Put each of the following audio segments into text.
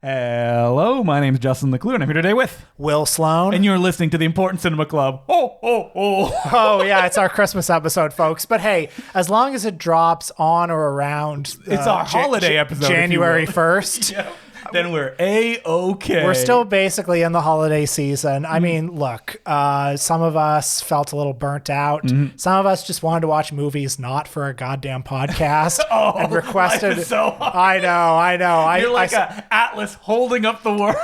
Hello, my name's Justin LeClue, and I'm here today with Will Sloan. and you're listening to the Important Cinema Club. Oh, yeah, it's our Christmas episode, folks. But hey, as long as it drops on or around It's our holiday episode, if you January will. 1st. Then we're A-okay. We're still basically in the holiday season. I mean, look, some of us felt a little burnt out. Some of us just wanted to watch movies not for a goddamn podcast and requested. life is so hard. I know. You're like a Atlas holding up the world.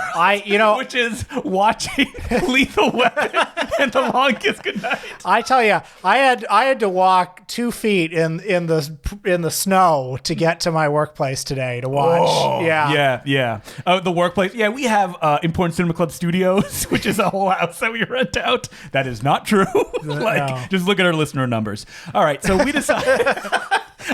Which is watching Lethal Weapon and The Longest Goodnight. I tell you, I had to walk 2 feet in the snow to get to my workplace today to watch. Oh, yeah. The workplace. Yeah, we have Important Cinema Club Studios, which is a whole house that we rent out. That is not true. No. Just look at our listener numbers. All right, so we decided.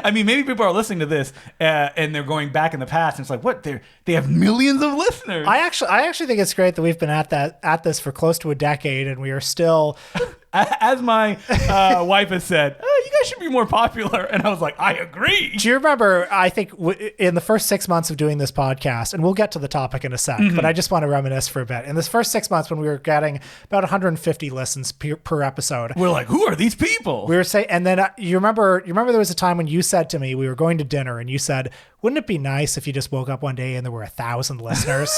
I mean, maybe people are listening to this and they're going back in the past, and it's like, what? They have millions of listeners. I actually think it's great that we've been at this for close to a decade, and we are still. As my wife has said, you guys should be more popular. And I was like, I agree. Do you remember, I think in the first 6 months of doing this podcast, and we'll get to the topic in a sec, but I just want to reminisce for a bit. In this first 6 months when we were getting about 150 listens per episode. We're like, who are these people? We were saying, and then you remember there was a time when you said to me, we were going to dinner and you said, wouldn't it be nice if you just woke up one day and there were 1,000 listeners?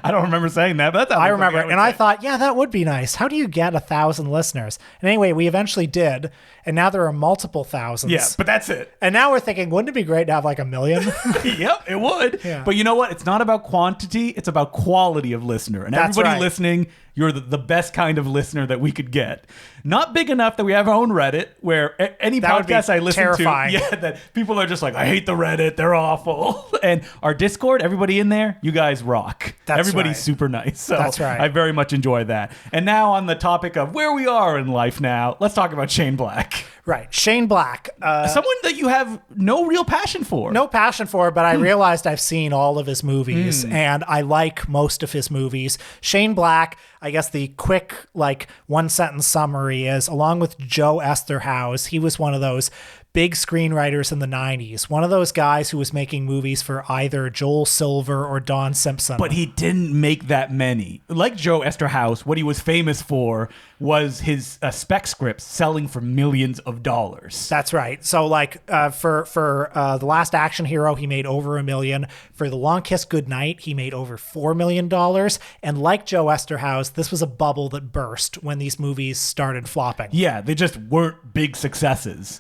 I don't remember saying that, but I remember. And I thought, yeah, that would be nice. How do you get 1,000 listeners? And anyway, we eventually did. And now there are multiple thousands. Yeah, but that's it. And now we're thinking, wouldn't it be great to have like 1 million? Yep, it would. Yeah. But you know what? It's not about quantity. It's about quality of listener. And That's everybody right. listening, you're the best kind of listener that we could get. Not big enough that we have our own Reddit where any That would be podcast I listen terrifying. to, that people are just like, I hate the Reddit. They're awful. And our Discord, everybody in there, you guys rock. That's Everybody's right. super nice. So That's right. I very much enjoy that. And now on the topic of where we are in life now, let's talk about Shane Black. Right. Shane Black. Someone that you have no real passion for. No passion for, but I realized I've seen all of his movies and I like most of his movies. Shane Black, I guess the quick, one sentence summary is, along with Joe Esterhaus, he was one of those big screenwriters in the 90s. One of those guys who was making movies for either Joel Silver or Don Simpson. But he didn't make that many. Like Joe Esterhaus, what he was famous for was his spec scripts selling for millions of dollars. That's right. So for The Last Action Hero, he made over $1 million. For The Long Kiss Goodnight, he made over $4 million. And like Joe Esterhaus, this was a bubble that burst when these movies started flopping. Yeah, they just weren't big successes.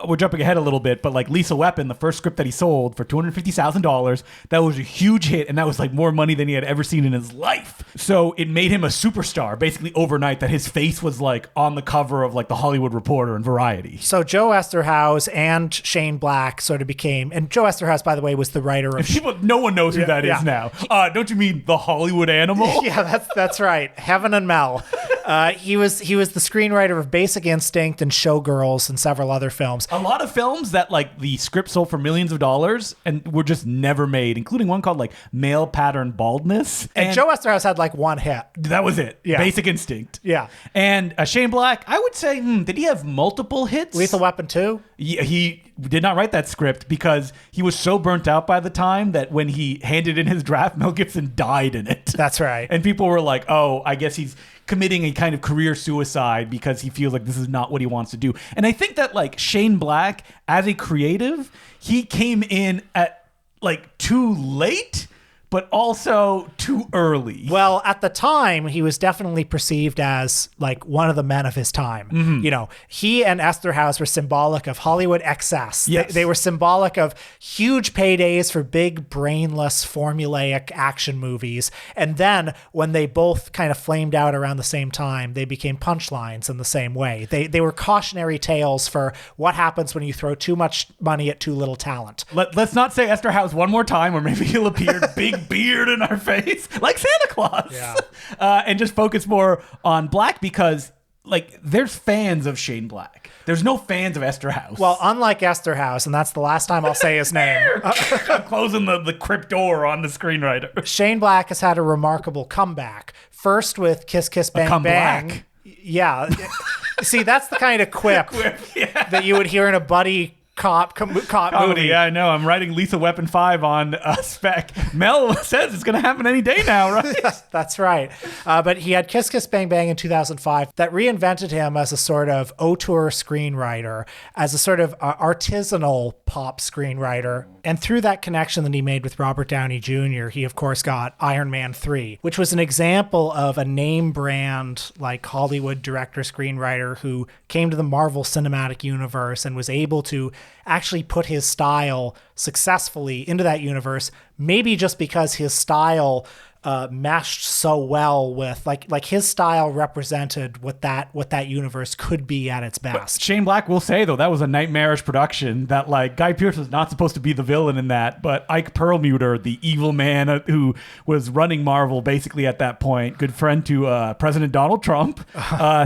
We're jumping ahead a little bit, but like Lethal Weapon, the first script that he sold for $250,000, that was a huge hit, and that was like more money than he had ever seen in his life. So it made him a superstar basically overnight, that his face was like on the cover of like the Hollywood Reporter and Variety. So Joe Esterhaus and Shane Black sort of became, and Joe Esterhaus, by the way, was the writer of... No one knows who that is now. Don't you mean the Hollywood Animal? Yeah, that's right. Heaven and Mel. He was the screenwriter of Basic Instinct and Showgirls and several other films. A lot of films that like the script sold for millions of dollars and were just never made, including one called like Male Pattern Baldness. And Joe Esterhaus had like one hit. That was it. Yeah. Basic Instinct. Yeah. And Shane Black, I would say, did he have multiple hits? Lethal Weapon 2? Yeah, he did not write that script because he was so burnt out by the time that when he handed in his draft, Mel Gibson died in it. That's right. And people were like, oh, I guess he's committing a kind of career suicide because he feels like this is not what he wants to do. And I think that like Shane Black, as a creative, he came in at like too late, but also too early. Well, at the time, he was definitely perceived as like one of the men of his time. You know, he and Esterhaus were symbolic of Hollywood excess. Yes. They were symbolic of huge paydays for big, brainless, formulaic action movies. And then when they both kind of flamed out around the same time, they became punchlines in the same way. They were cautionary tales for what happens when you throw too much money at too little talent. Let's not say Esterhaus one more time, or maybe he'll appear big beard in our face like Santa Claus. Yeah. And just focus more on Black because like there's fans of Shane Black. There's no fans of Esterhaus. Well, unlike Esterhaus, and that's the last time I'll say his name. I'm closing the crypt door on the screenwriter. Shane Black has had a remarkable comeback. First with Kiss Kiss Bang Come Bang. Black. Yeah. See, that's the kind of quip Yeah. that you would hear in a buddy cop movie. Yeah, I know. I'm writing Lethal Weapon 5 on spec. Mel says it's going to happen any day now, right? Yes, that's right. But he had Kiss Kiss Bang Bang in 2005 that reinvented him as a sort of auteur screenwriter, as a sort of artisanal pop screenwriter. And through that connection that he made with Robert Downey Jr., he, of course, got Iron Man 3, which was an example of a name brand, like Hollywood director screenwriter who came to the Marvel Cinematic Universe and was able to actually put his style successfully into that universe, maybe just because his style meshed so well with like his style represented what that universe could be at its best. But Shane Black will say though that was a nightmarish production, that like Guy Pearce was not supposed to be the villain in that, but Ike Perlmutter, the evil man who was running Marvel basically at that point, good friend to President Donald Trump,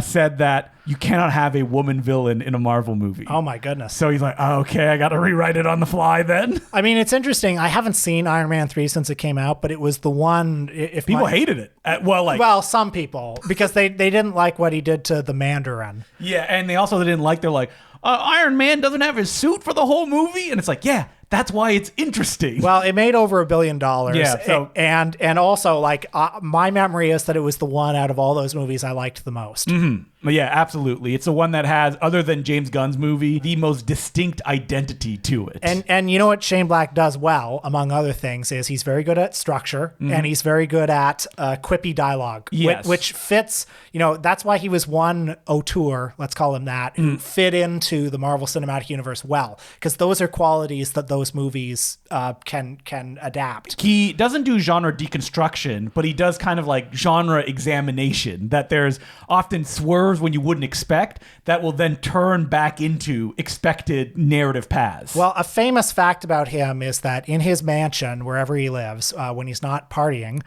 said that you cannot have a woman villain in a Marvel movie. Oh my goodness. So he's like, oh, okay, I got to rewrite it on the fly then. I mean, it's interesting. I haven't seen Iron Man 3 since it came out, but it was the one. If people hated it. Well, some people, because they didn't like what he did to the Mandarin. Yeah, and they also didn't like, they're like, Iron Man doesn't have his suit for the whole movie? And it's like, yeah, that's why it's interesting. Well, it made over $1 billion. Yeah. So, and also, like, my memory is that it was the one out of all those movies I liked the most. Mm-hmm. Yeah, absolutely. It's the one that has, other than James Gunn's movie, the most distinct identity to it. And you know what Shane Black does well, among other things, is he's very good at structure, and he's very good at quippy dialogue, yes. which fits, that's why he was one auteur, let's call him that, who fit into the Marvel Cinematic Universe well, because those are qualities that those movies can adapt. He doesn't do genre deconstruction, but he does kind of like genre examination, that there's often swerves when you wouldn't expect that will then turn back into expected narrative paths. Well, a famous fact about him is that in his mansion, wherever he lives, when he's not partying,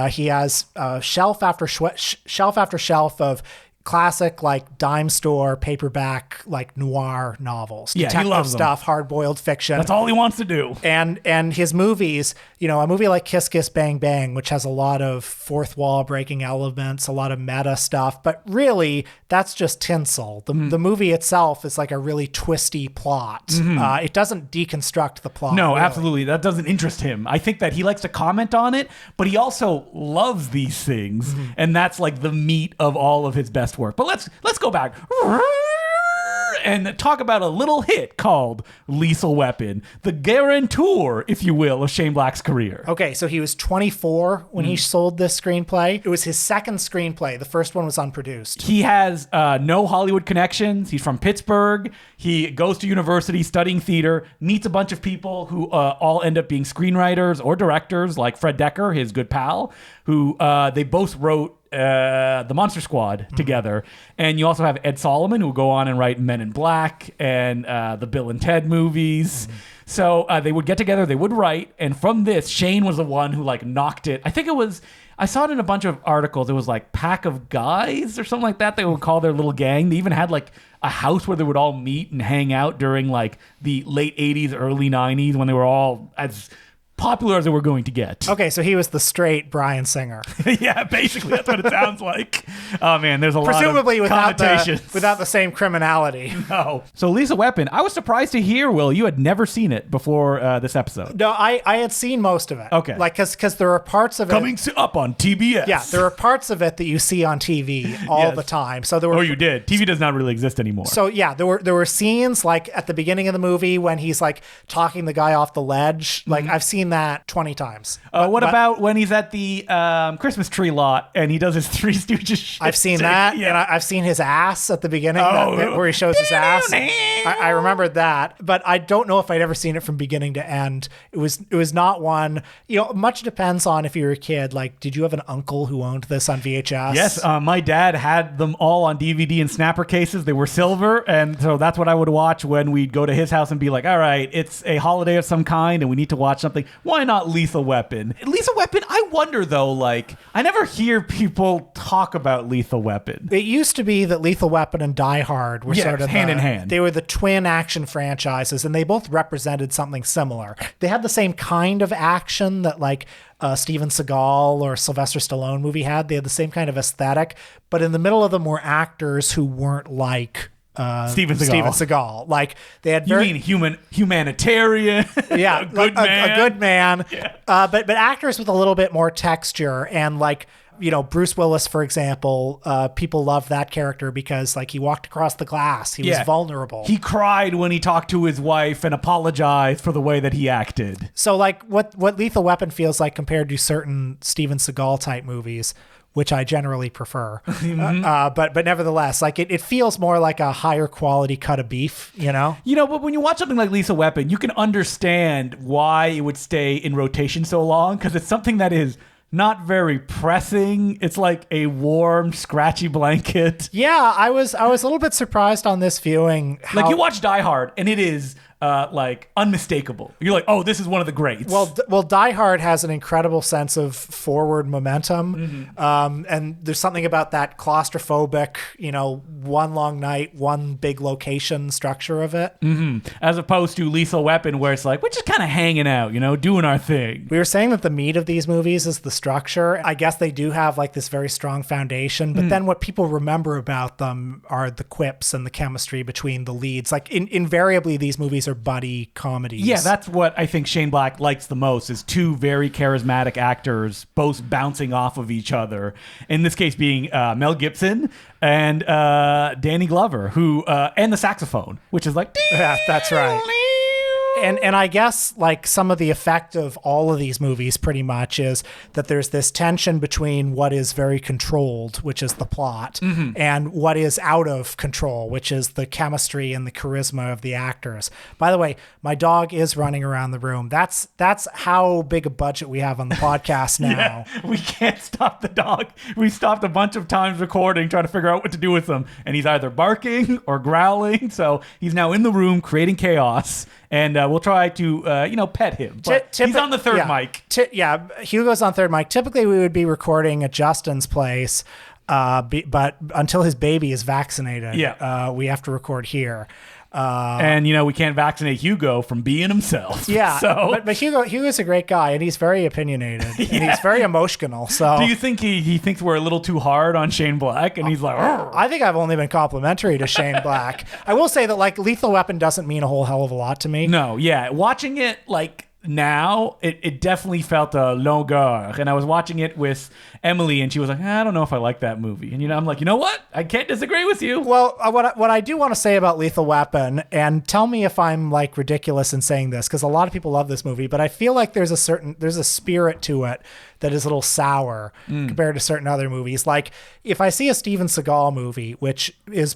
he has shelf after shelf of classic, like, dime store paperback, like, noir novels, detective he loves stuff, hard-boiled fiction. That's all he wants to do. And his movies, a movie like Kiss Kiss Bang Bang, which has a lot of fourth wall breaking elements, a lot of meta stuff, but really that's just tinsel. The movie itself is like a really twisty plot. It doesn't deconstruct the plot. No, really. Absolutely. That doesn't interest him. I think that he likes to comment on it, but he also loves these things, and that's like the meat of all of his best work. But let's go back and talk about a little hit called Lethal Weapon, the guarantor, if you will, of Shane Black's career. Okay, so he was 24 when he sold this screenplay. It was his second screenplay. The first one was unproduced. He has no Hollywood connections. He's from Pittsburgh. He goes to university studying theater, meets a bunch of people who all end up being screenwriters or directors, like Fred Decker, his good pal, who they both wrote the Monster Squad together. And you also have Ed Solomon, who will go on and write Men in Black and the Bill and Ted movies. So they would get together, they would write, and from this, Shane was the one who like knocked it. I think it was, I saw it in a bunch of articles, it was like Pack of Guys or something like that they would call their little gang. They even had like a house where they would all meet and hang out during like the late 80s, early 90s, when they were all as popular as they were going to get. Okay, so he was the straight Bryan Singer. Yeah, basically, that's what it sounds like. Oh man, there's a presumably lot of connotations. without the same criminality. No. So Lethal Weapon, I was surprised to hear, Will, you had never seen it before this episode. No, I had seen most of it. Okay. Like, because there are parts of it. Coming up on TBS. Yeah, there are parts of it that you see on TV all the time. So there were. Oh, you did. TV does not really exist anymore. So yeah, there were scenes like at the beginning of the movie when he's like talking the guy off the ledge. Like I've seen that 20 times. What about when he's at the Christmas tree lot and he does his Three Stooges shit? I've seen that, and I've seen his ass at the beginning, where he shows his ass. I remembered that, but I don't know if I'd ever seen it from beginning to end. It was not one. Much depends on if you were a kid. Like, did you have an uncle who owned this on VHS? Yes, my dad had them all on DVD in snapper cases. They were silver, and so that's what I would watch when we'd go to his house and be like, all right, it's a holiday of some kind and we need to watch something. Why not Lethal Weapon? Lethal Weapon, I wonder though, like, I never hear people talk about Lethal Weapon. It used to be that Lethal Weapon and Die Hard were sort of hand in hand. They were the twin action franchises, and they both represented something similar. They had the same kind of action that like Steven Seagal or Sylvester Stallone movie had. They had the same kind of aesthetic, but in the middle of them were actors who weren't like Steven Seagal. Steven Seagal. Like they had You mean humanitarian? yeah, a good man. A good man. Yeah. But actors with a little bit more texture and like, you know, Bruce Willis, for example, people love that character because like he walked across the glass. He was vulnerable. He cried when he talked to his wife and apologized for the way that he acted. So like what Lethal Weapon feels like compared to certain Steven Seagal type movies, which I generally prefer. But nevertheless, like it feels more like a higher quality cut of beef, you know? You know, but when you watch something like Lethal Weapon, you can understand why it would stay in rotation so long because it's something that is not very pressing. It's like a warm, scratchy blanket. Yeah, I was a little bit surprised on this viewing. Like you watch Die Hard and it is like unmistakable. You're like, oh, this is one of the greats. Well, Die Hard has an incredible sense of forward momentum, and there's something about that claustrophobic, you know, one long night, one big location structure of it. As opposed to Lethal Weapon, where it's like we're just kind of hanging out, you know, doing our thing. We were saying that the meat of these movies is the structure. I guess they do have like this very strong foundation, but then what people remember about them are the quips and the chemistry between the leads. Like invariably, these movies are buddy comedies. Yeah, that's what I think Shane Black likes the most is two very charismatic actors both bouncing off of each other. In this case being Mel Gibson and Danny Glover, who and the saxophone, which is like yeah, that's right. And I guess like some of the effect of all of these movies pretty much is that there's this tension between what is very controlled, which is the plot, and what is out of control, which is the chemistry and the charisma of the actors. By the way, my dog is running around the room. That's how big a budget we have on the podcast now. Yeah, we can't stop the dog. We stopped a bunch of times recording, trying to figure out what to do with him. And he's either barking or growling. So he's now in the room creating chaos. And we'll try to, pet him. But he's on the third mic. Hugo's on third mic. Typically, we would be recording at Justin's place, but until his baby is vaccinated, we have to record here. And we can't vaccinate Hugo from being himself. Yeah, so but Hugo's a great guy, and he's very opinionated, and he's very emotional. So, do you think he thinks we're a little too hard on Shane Black? And he's like, "Arr." I think I've only been complimentary to Shane Black. I will say that like Lethal Weapon doesn't mean a whole hell of a lot to me. No, yeah, watching it like now, it definitely felt a longueur. And I was watching it with Emily, and she was like, I don't know if I like that movie. And I'm like, you know what? I can't disagree with you. Well, what I do want to say about Lethal Weapon, and tell me if I'm like ridiculous in saying this, because a lot of people love this movie, but I feel like there's a spirit to it that is a little sour compared to certain other movies. Like if I see a Steven Seagal movie, which is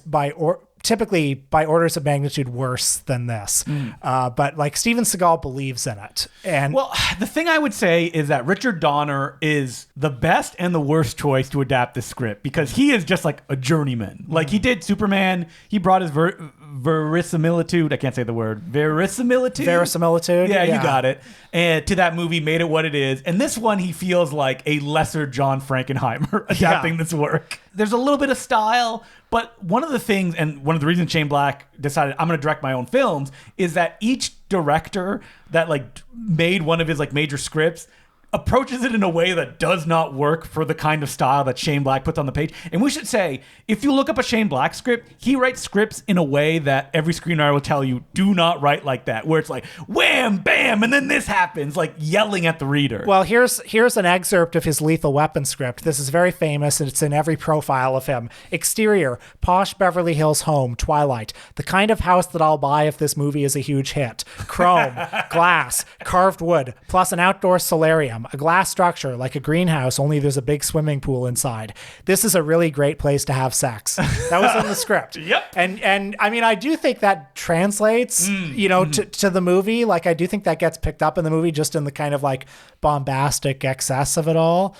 typically by orders of magnitude worse than this. But like Steven Seagal believes in it. And well, the thing I would say is that Richard Donner is the best and the worst choice to adapt the script because he is just like a journeyman. Like he did Superman. He brought his verisimilitude. I can't say the word. Verisimilitude. Yeah, you got it. And to that movie, made it what it is. And this one, he feels like a lesser John Frankenheimer adapting this work. There's a little bit of style, but one of the things, and one of the reasons Shane Black decided I'm going to direct my own films, is that each director that like made one of his like major scripts approaches it in a way that does not work for the kind of style that Shane Black puts on the page. And we should say, if you look up a Shane Black script, he writes scripts in a way that every screenwriter will tell you, do not write like that, where it's like, wham, bam, and then this happens, like yelling at the reader. Well, here's an excerpt of his Lethal Weapon script. This is very famous, and it's in every profile of him. Exterior, posh Beverly Hills home, Twilight. The kind of house that I'll buy if this movie is a huge hit. Chrome, glass, carved wood, plus an outdoor solarium. A glass structure like a greenhouse, only there's a big swimming pool inside. This is a really great place to have sex. That was in the script. Yep. And I mean, I do think that translates, to the movie. Like, I do think that gets picked up in the movie just in the kind of like bombastic excess of it all.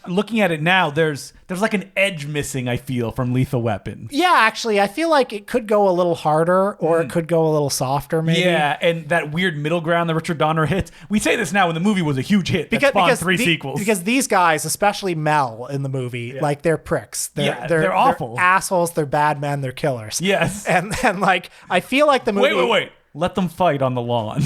Looking at it now, there's like an edge missing, I feel, from Lethal Weapon. Yeah, actually, I feel like it could go a little harder or it could go a little softer, maybe. Yeah, and that weird middle ground that Richard Donner hits. We say this now when the movie was a huge hit that spawned three sequels. Because these guys, especially Mel in the movie, like they're pricks. They're awful. They're assholes. They're bad men. They're killers. Yes. And like, I feel like the movie... Wait. Let them fight on the lawn.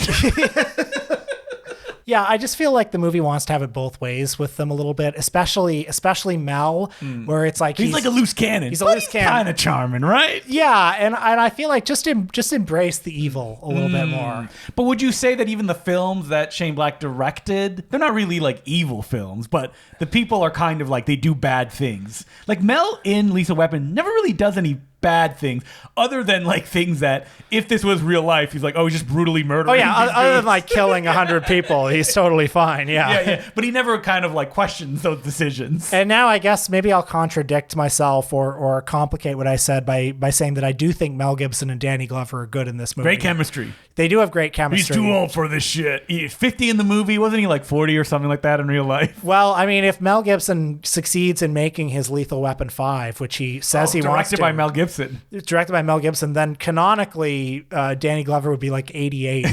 Yeah, I just feel like the movie wants to have it both ways with them a little bit, especially Mel, where it's like He's like a loose cannon. He's a loose cannon. Kind of charming, right? Yeah, and I feel like just embrace the evil a little bit more. But would you say that even the films that Shane Black directed, they're not really like evil films, but the people are kind of like they do bad things. Like Mel in Lethal Weapon never really does any bad things other than like things that if this was real life, he's like, oh, he's just brutally murdering. Oh yeah, these other than dudes. like killing 100 people, he's totally fine. yeah. But he never kind of like questions those decisions. And now I guess maybe I'll contradict myself or complicate what I said by saying that I do think Mel Gibson and Danny Glover are good in this movie. Great chemistry. They do have great He's chemistry. too old for this shit. He's 50 in the movie. Wasn't he like 40 or something like that in real life? Well, I mean, if Mel Gibson succeeds in making his Lethal Weapon 5, which he says he wants to. Directed by Mel Gibson. Directed by Mel Gibson, then canonically, Danny Glover would be like 88.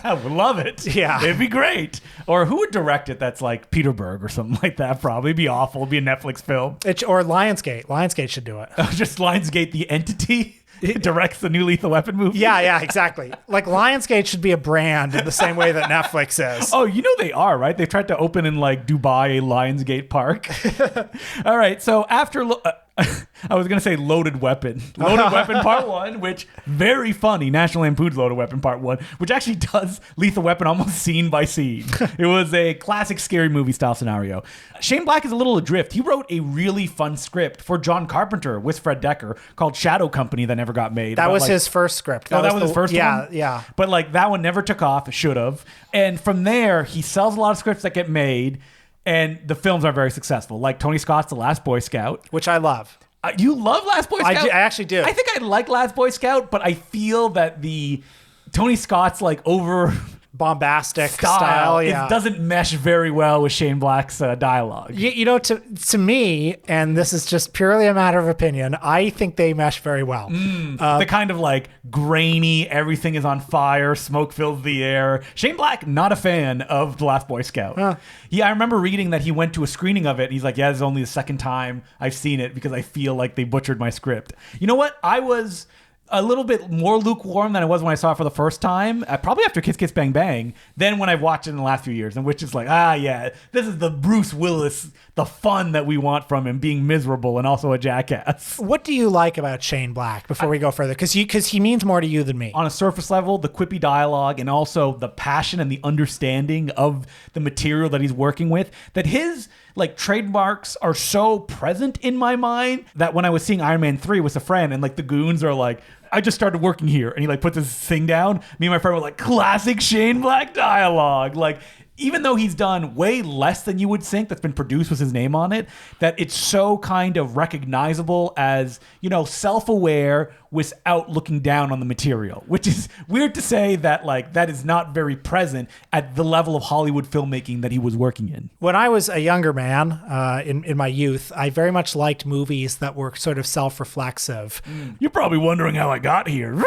I would love it. Yeah. It'd be great. Or who would direct it that's like Peter Berg or something like that? Probably. It'd be awful. It'd be a Netflix film. Or Lionsgate. Lionsgate should do it. Just Lionsgate, the entity, directs the new Lethal Weapon movie. Yeah, exactly. Like Lionsgate should be a brand in the same way that Netflix is. Oh, you know they are, right? They've tried to open in like Dubai a Lionsgate park. All right. So after... I was going to say Loaded Weapon. Loaded Weapon Part 1, which very funny. National Lampoon's Loaded Weapon Part 1, which actually does Lethal Weapon almost scene by scene. It was a classic scary movie style scenario. Shane Black is a little adrift. He wrote a really fun script for John Carpenter with Fred Dekker called Shadow Company that never got made. That was his first script. That was his first one? Yeah. But like that one never took off. It should have. And from there, he sells a lot of scripts that get made. And the films are very successful, like Tony Scott's The Last Boy Scout. Which I love. You love Last Boy Scout? I actually do. I think I like Last Boy Scout, but I feel that the Tony Scott's like over... bombastic style, yeah. It doesn't mesh very well with Shane Black's dialogue. You know, to me, and this is just purely a matter of opinion, I think they mesh very well. The kind of like grainy, everything is on fire, smoke fills the air. Shane Black, not a fan of The Last Boy Scout. Yeah, I remember reading that he went to a screening of it. And he's like, yeah, this is only the second time I've seen it because I feel like they butchered my script. You know what? I was a little bit more lukewarm than I was when I saw it for the first time, probably after Kiss Kiss Bang Bang, than when I've watched it in the last few years, and which is like, yeah, this is the Bruce Willis, the fun that we want from him, being miserable and also a jackass. What do you like about Shane Black before we go further? Because he means more to you than me. On a surface level, the quippy dialogue and also the passion and the understanding of the material that he's working with, that his like trademarks are so present in my mind that when I was seeing Iron Man 3 with a friend and like the goons are like, I just started working here, and he like puts his thing down. Me and my friend were like, classic Shane Black dialogue. Like, even though he's done way less than you would think that's been produced with his name on it, that it's so kind of recognizable as, you know, self-aware without looking down on the material, which is weird to say that like that is not very present at the level of Hollywood filmmaking that he was working in. When I was a younger man, in my youth, I very much liked movies that were sort of self-reflexive. You're probably wondering how I got here.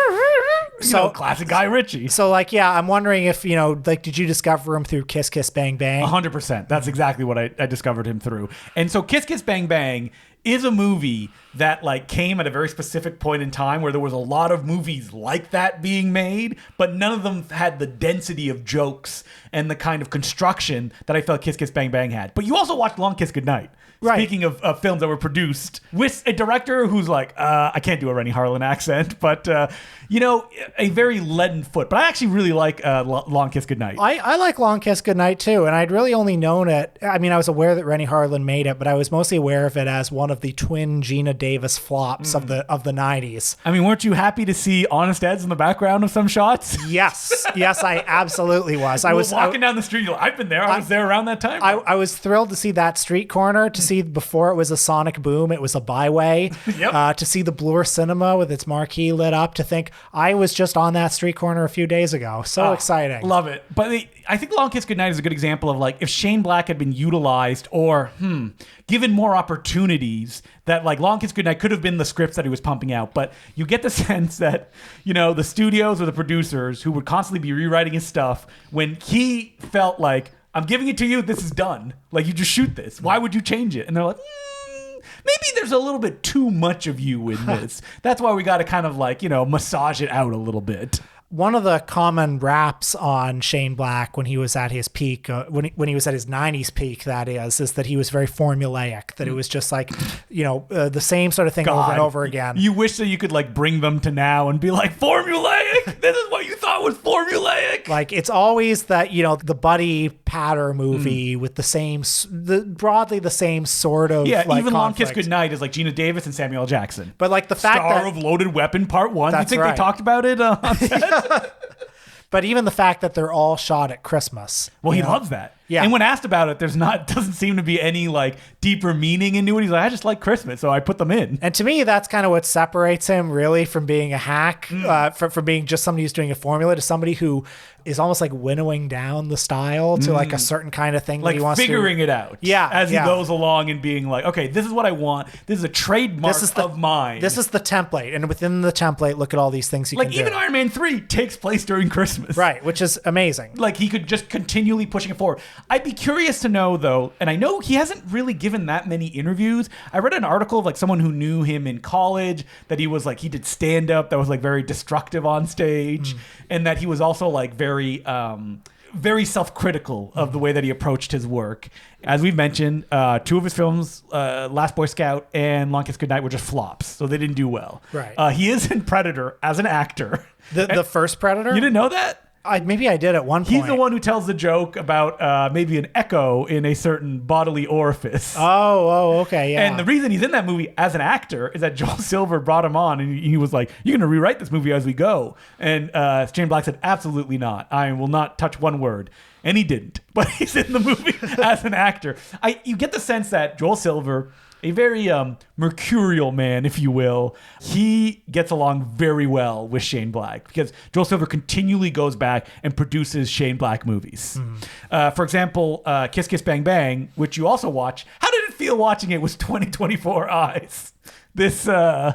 So classic Guy Ritchie. So like, yeah, I'm wondering if, you know, like, did you discover him through Kiss Kiss Bang Bang? 100%. That's exactly what I discovered him through. And so Kiss Kiss Bang Bang is a movie that like came at a very specific point in time where there was a lot of movies like that being made, but none of them had the density of jokes and the kind of construction that I felt Kiss Kiss Bang Bang had. But you also watched Long Kiss Goodnight. Right. Speaking of films that were produced with a director who's like, I can't do a Rennie Harlan accent, but, you know, a very leaden foot. But I actually really like Long Kiss Goodnight. I like Long Kiss Goodnight too, and I'd really only known it. I mean, I was aware that Rennie Harlan made it, but I was mostly aware of it as one of the twin Gina Davis flops of the 90s. I mean, weren't you happy to see Honest Ed's in the background of some shots? Yes, I absolutely was. I was walking down the street. You're like, I've been there. I was there around that time. I was thrilled to see that street corner. To see before it was a Sonic Boom, it was a byway. Yep. To see the Bloor Cinema with its marquee lit up. To think I was just on that street corner a few days ago. So exciting. Love it. But I think Long Kiss Goodnight is a good example of like if Shane Black had been utilized or given more opportunities, that like Long Kiss Goodnight could have been the scripts that he was pumping out. But you get the sense that, you know, the studios or the producers who would constantly be rewriting his stuff when he felt like, I'm giving it to you, this is done. Like, you just shoot this. Why would you change it? And they're like, maybe there's a little bit too much of you in this. That's why we got to kind of like, you know, massage it out a little bit. one of the common raps on Shane Black when he was at his peak, when he was at his 90s peak, that is that he was very formulaic, that it was just like, the same sort of thing over and over again. You wish that you could like bring them to now and be like, formulaic? This is what you thought was formulaic? Like, it's always that, the buddy patter movie with broadly the same sort of even conflict. Long Kiss Goodnight is like Gina Davis and Samuel L. Jackson. But like the fact Star that of Loaded Weapon Part 1. You That's think right. they talked about it on set? But even the fact that they're all shot at Christmas. Well, he loves that. Yeah. And when asked about it, doesn't seem to be any like deeper meaning into it. He's like, I just like Christmas, so I put them in. And to me, that's kind of what separates him really from being a hack, from being just somebody who's doing a formula, to somebody who is almost like winnowing down the style to like a certain kind of thing Like that he wants figuring to. it out. Yeah. As he goes along and being like, okay, this is what I want. This is a trademark of mine. This is the template. And within the template, look at all these things you can do. Like even Iron Man 3 takes place during Christmas. Right, which is amazing. Like he could just continually pushing it forward. I'd be curious to know though, and I know he hasn't really given that many interviews. I read an article of like someone who knew him in college that he was like, he did stand up that was like very destructive on stage, and that he was also like very self-critical of the way that he approached his work. As we've mentioned, two of his films, Last Boy Scout and Long Kiss Goodnight, were just flops, so they didn't do well. Right. He is in Predator as an actor. The first Predator? You didn't know that? Maybe I did at one point. He's the one who tells the joke about maybe an echo in a certain bodily orifice. Oh, okay, yeah. And the reason he's in that movie as an actor is that Joel Silver brought him on, and he was like, "You're going to rewrite this movie as we go." And Shane Black said, "Absolutely not. I will not touch one word." And he didn't. But he's in the movie as an actor. You get the sense that Joel Silver, a very mercurial man, if you will, he gets along very well with Shane Black because Joel Silver continually goes back and produces Shane Black movies. For example, Kiss Kiss Bang Bang, which you also watch. How did it feel watching it with 2024 eyes? This so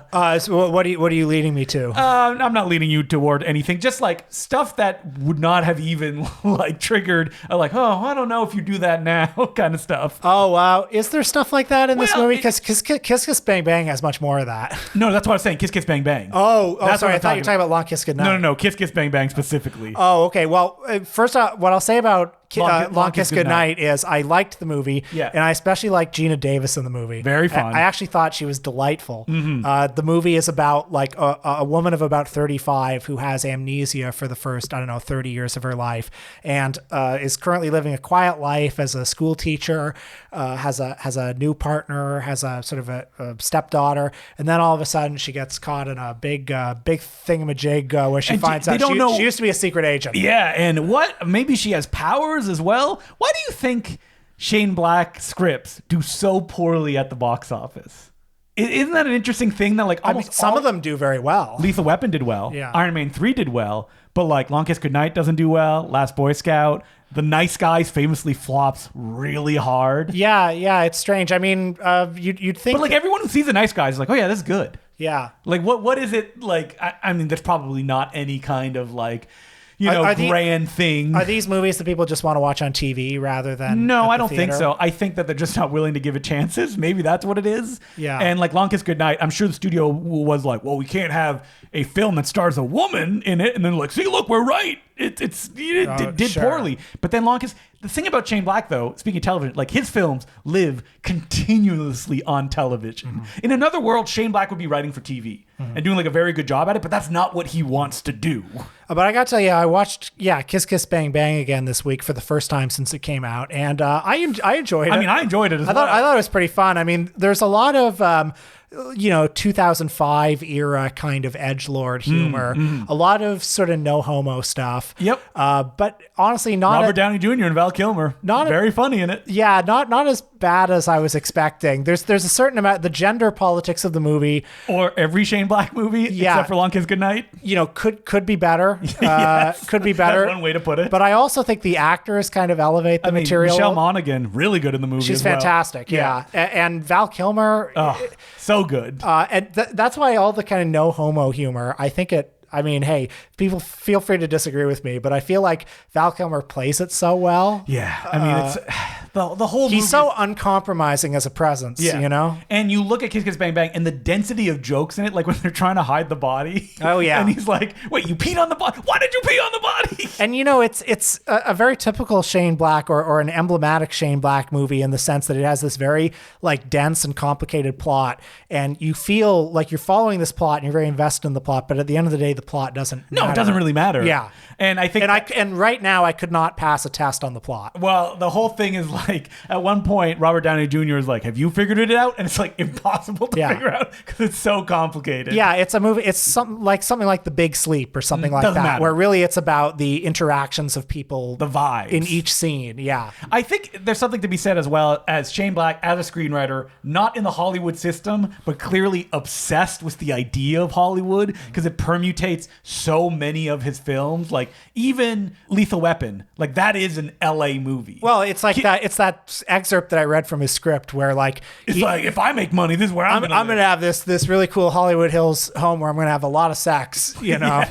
what are you leading me to? I'm not leading you toward anything, just like stuff that would not have even like triggered like, oh, I don't know if you do that now kind of stuff. Oh wow, is there stuff like that in this Well, movie? Because Kiss Kiss Bang Bang has much more of that. No, that's what I was saying. Kiss Kiss Bang Bang. That's sorry, what I thought you were talking about Long Kiss Goodnight. No, Kiss Kiss Bang Bang specifically. Oh, okay. Well, first what I'll say about Long Kiss Goodnight is I liked the movie, and I especially liked Gina Davis in the movie. Very fun. I actually thought she was delightful. The movie is about like a woman of about 35 who has amnesia for the first, 30 years of her life, and is currently living a quiet life as a school teacher, has a new partner, has a sort of a stepdaughter, and then all of a sudden she gets caught in a big thingamajig where she finds out she used to be a secret agent. Yeah, and maybe she has powers as well. Why do you think Shane Black scripts do so poorly at the box office? Isn't that an interesting thing that like almost some of them do very well. Lethal Weapon did well. Yeah. Iron Man 3 did well, but like Long Kiss Goodnight doesn't do well. Last Boy Scout, The Nice Guys famously flops really hard. Yeah, it's strange. I mean, you'd think, But like everyone who sees The Nice Guys is like, oh yeah, this is good. Yeah. Like what is it like? I mean, there's probably not any kind of like, grand thing. Are these movies that people just want to watch on TV rather than? No, I don't think so. I think that they're just not willing to give it chances. Maybe that's what it is. Yeah. And like Long Kiss Goodnight, I'm sure the studio was like, well, we can't have a film that stars a woman in it. And then like, see, look, we're right. It did sure. poorly. But then Long Kiss, the thing about Shane Black, though, speaking of television, like his films live continuously on television. In another world, Shane Black would be writing for TV and doing like a very good job at it, but that's not what he wants to do. But I gotta tell you, I watched Kiss Kiss Bang Bang again this week for the first time since it came out, and I enjoyed it. I mean, I enjoyed it as well. I thought it was pretty fun. I mean, there's a lot of 2005 era kind of edgelord humor, a lot of sort of no homo stuff. Yep. But honestly, not Robert Downey Jr. and Val Kilmer, very funny in it. Yeah, not as bad as I was expecting. There's a certain amount, the gender politics of the movie, or every Shane Black movie, except for Long Kiss Goodnight. Could be better. Yes. Could be better. That's one way to put it. But I also think the actors kind of elevate the material. Michelle Monaghan, really good in the movie. She's as well. fantastic. Yeah. And Val Kilmer. So good. And that's why all the kind of no homo humor, I think it I mean, hey, people feel free to disagree with me, but I feel like Val Kilmer plays it so well. Yeah, I mean, it's the whole. He's so uncompromising as a presence, you know. And you look at Kiss Kiss Bang Bang, and the density of jokes in it, like when they're trying to hide the body. Oh yeah, and he's like, "Wait, you peed on the body? Why did you pee on the body?" And you know, it's a very typical Shane Black or an emblematic Shane Black movie in the sense that it has this very like dense and complicated plot, and you feel like you're following this plot and you're very invested in the plot, but at the end of the day, the plot doesn't. No, matter. it doesn't really matter. Yeah, and I think, and right now I could not pass a test on the plot. Well, the whole thing is like at one point Robert Downey Jr. is like, "Have you figured it out?" And it's like impossible to figure out because it's so complicated. Yeah, it's a movie. It's something like The Big Sleep or something like that, matter. where really it's about the interactions of people, the vibes in each scene. Yeah, I think there's something to be said as well as Shane Black as a screenwriter, not in the Hollywood system, but clearly obsessed with the idea of Hollywood because it permutates so many of his films. Like even Lethal Weapon, like that is an LA movie. Well, it's like that. It's that excerpt that I read from his script where like it's like if I make money, this is where I'm gonna have this really cool Hollywood Hills home where I'm gonna have a lot of sex. You know,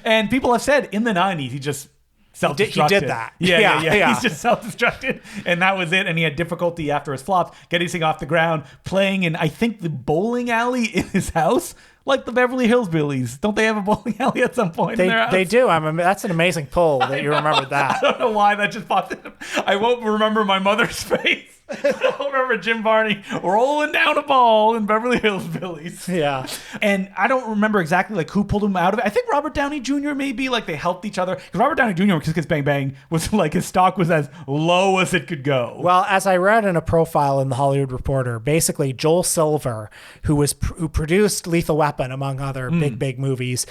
and people have said in the '90s he just self-destructed. He did that. Yeah. He's just self-destructed, and that was it. And he had difficulty after his flops getting this thing off the ground, playing in I think the bowling alley in his house. Like the Beverly Hills Billies. Don't they have a bowling alley at some point in their house? They do. That's an amazing pull that you remembered that. I don't know why that just popped in. I won't remember my mother's face. I don't remember Jim Varney rolling down a ball in Beverly Hills Billies. Yeah. And I don't remember exactly like who pulled him out of it. I think Robert Downey Jr. maybe like they helped each other. Because Robert Downey Jr. Kiss Kiss Bang Bang was like his stock was as low as it could go. Well, as I read in a profile in the Hollywood Reporter, basically Joel Silver, who produced Lethal Weapon among other big movies,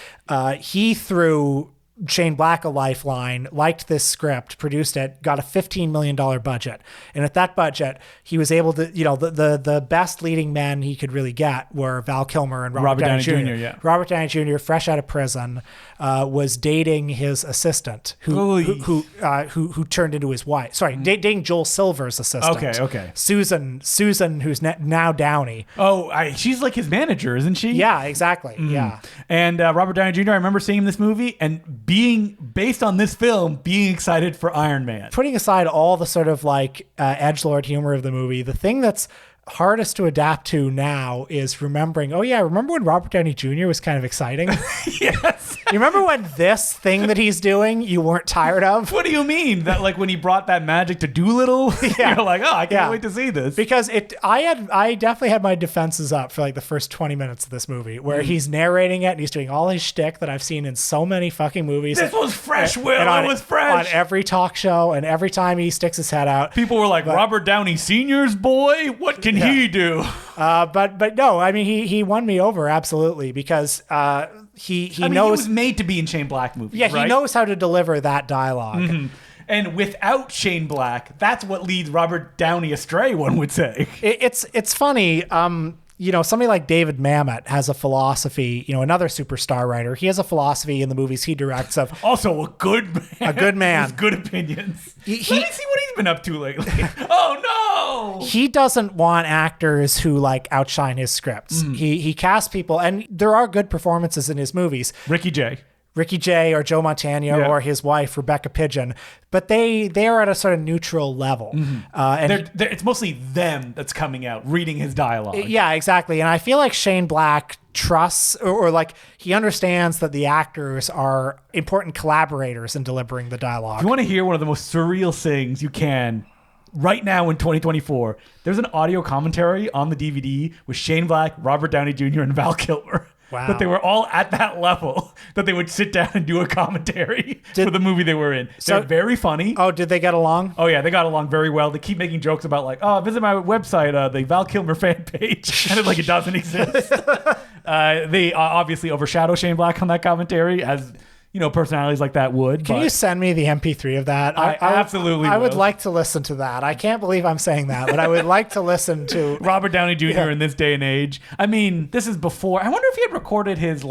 he threw Shane Black a lifeline, liked this script, produced it, got a $15 million budget. And at that budget, he was able to, the best leading men he could really get were Val Kilmer and Robert Downey Jr. Yeah. Robert Downey Jr., fresh out of prison, was dating his assistant, who turned into his wife. Sorry, dating Joel Silver's assistant. Okay. Susan, who's now Downey. Oh, she's like his manager, isn't she? Yeah, exactly. Yeah. And Robert Downey Jr., I remember seeing this movie and being, based on this film, being excited for Iron Man. Putting aside all the sort of like edgelord humor of the movie, the thing that's hardest to adapt to now is remembering, remember when Robert Downey Jr. was kind of exciting? Yes. You remember when this thing that he's doing you weren't tired of? What do you mean? That like when he brought that magic to Doolittle? Yeah. You're like, I can't wait to see this. Because I definitely had my defenses up for like the first 20 minutes of this movie where he's narrating it and he's doing all his shtick that I've seen in so many fucking movies. This was fresh, Will. It was fresh. On every talk show and every time he sticks his head out. People were like, Robert Downey Sr.'s boy? What can he do? But no, I mean, he won me over absolutely because he knows. He was made to be in Shane Black movies. Yeah, right? He knows how to deliver that dialogue. Mm-hmm. And without Shane Black, that's what leads Robert Downey astray, one would say. It's funny. Somebody like David Mamet has a philosophy, another superstar writer. He has a philosophy in the movies he directs of also a good man. A good man. With good opinions. Let me see what he's been up to lately. Oh no. He doesn't want actors who like outshine his scripts. He casts people, and there are good performances in his movies. Ricky Jay or Joe Montana or his wife Rebecca Pidgeon, but they are at a sort of neutral level. And it's mostly them that's coming out reading his dialogue. Yeah, exactly. And I feel like Shane Black trusts or like he understands that the actors are important collaborators in delivering the dialogue. If you want to hear one of the most surreal things you can right now in 2024, there's an audio commentary on the DVD with Shane Black, Robert Downey Jr., and Val Kilmer. Wow. That they were all at that level that they would sit down and do a commentary for the movie they were in. They're very funny. Oh, did they get along? Oh, yeah, they got along very well. They keep making jokes about like, visit my website, the Val Kilmer fan page. And it's like it doesn't exist. They obviously overshadow Shane Black on that commentary as personalities like that would. Can but you send me the MP3 of that? I absolutely I would will. like to listen to that. I can't believe I'm saying that, but I would like to listen to Robert Downey Jr. Yeah. in this day and age. I mean, this is before. I wonder if he had recorded his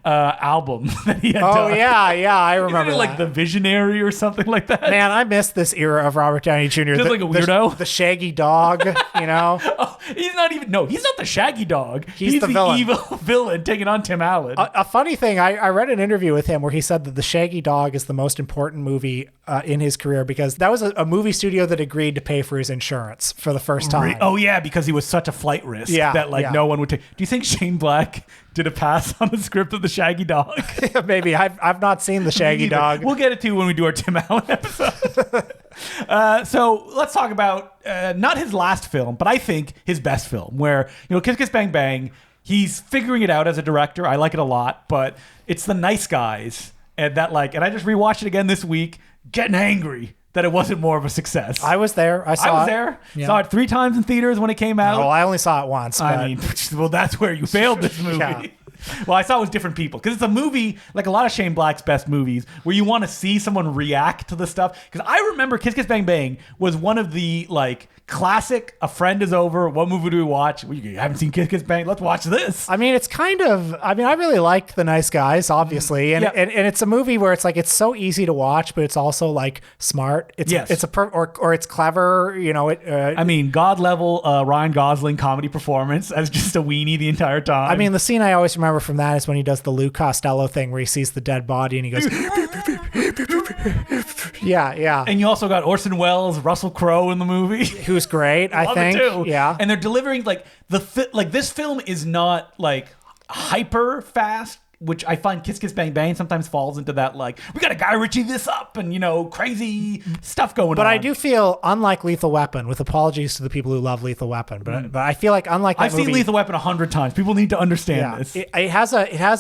album that he had Oh done. yeah, I Isn't remember it like that. The Visionary or something like that? Man, I miss this era of Robert Downey Jr. Just like a weirdo? The Shaggy Dog, Oh, he's not even. No, he's not the Shaggy Dog. He's the villain. evil villain taking on Tim Allen. A funny thing, I read an interview with him where he said that The Shaggy Dog is the most important movie in his career because that was a movie studio that agreed to pay for his insurance for the first time. Oh yeah, because he was such a flight risk Yeah, that yeah. no one would take. Do you think Shane Black did a pass on the script of The Shaggy Dog? Maybe. I've not seen The Shaggy Either. Dog. We'll get it to when we do our Tim Allen episode. So let's talk about not his last film, but I think his best film, where Kiss Kiss Bang Bang. He's figuring it out as a director. I like it a lot, but it's The Nice Guys, and and I just rewatched it again this week, getting angry that it wasn't more of a success. I was there. I I was it. there. Yeah. Saw it 3 times in theaters when it came out. Oh, I only saw it once. I but- mean, well, that's where you failed this movie. Yeah. Well, I saw it was different people because it's a movie like a lot of Shane Black's best movies where you want to see someone react to the stuff. Because I remember Kiss Kiss Bang Bang was one of the classic. A friend is over. What movie do we watch? Well, you haven't seen Kiss Kiss Bang? Let's watch this. I mean, it's kind of. I mean, I really like The Nice Guys, obviously, and Yeah. and it's a movie where it's so easy to watch, but it's also smart. It's Yes. it's or it's clever. I mean, God level Ryan Gosling comedy performance as just a weenie the entire time. I mean, the scene I always remember from that is when he does the Lou Costello thing where he sees the dead body and he goes, yeah. and you also got Orson Welles, Russell Crowe in the movie. Who's great, I Love think. it too. Yeah. And they're delivering this film is not hyper fast, which I find Kiss Kiss Bang Bang sometimes falls into that we got a Guy Ritchie this up and crazy stuff going on. But I do feel, unlike Lethal Weapon, with apologies to the people who love Lethal Weapon, but I feel like unlike that I've movie, seen Lethal Weapon 100 times. People need to understand this. it has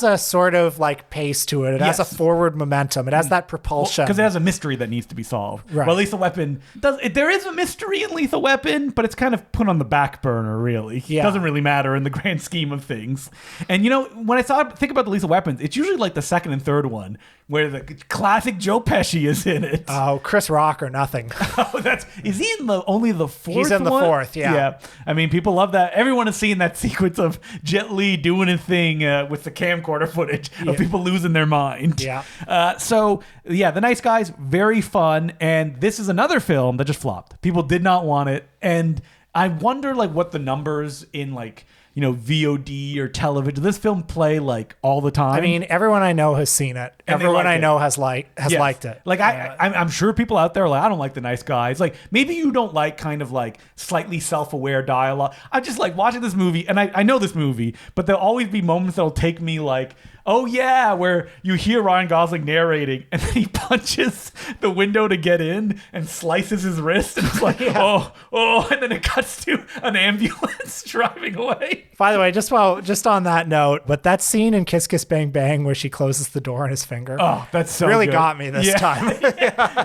a sort of pace to it. It has a Yes. forward momentum. It has that propulsion. Because it has a mystery that needs to be solved. Right. Well, Lethal Weapon there is a mystery in Lethal Weapon, but it's kind of put on the back burner. Really, Yeah. It doesn't really matter in the grand scheme of things. And when I think about the Lethal Weapons, it's usually the second and third one where the classic Joe Pesci is in it. Oh, Chris Rock or nothing. Is he in only the fourth? He's in the one? fourth, yeah. Yeah. I mean, people love that. Everyone has seen that sequence of Jet Li doing a thing with the camcorder footage of people losing their mind. Yeah. The Nice Guys, very fun, and this is another film that just flopped. People did not want it, and I wonder what the numbers in VOD or television. Does this film play all the time? I mean, everyone I know has seen it. And they Everyone like I it. know has liked it. I'm sure people out there are I don't like The Nice Guys. Maybe you don't like kind of slightly self-aware dialogue. I just like watching this movie, and I know this movie, but there'll always be moments that'll take me oh yeah, where you hear Ryan Gosling narrating, and then he punches the window to get in and slices his wrist, and it's oh, and then it cuts to an ambulance driving away. By the way, just on that note, but that scene in Kiss Kiss Bang Bang where she closes the door on his finger. Oh, that's so really good. got me this time.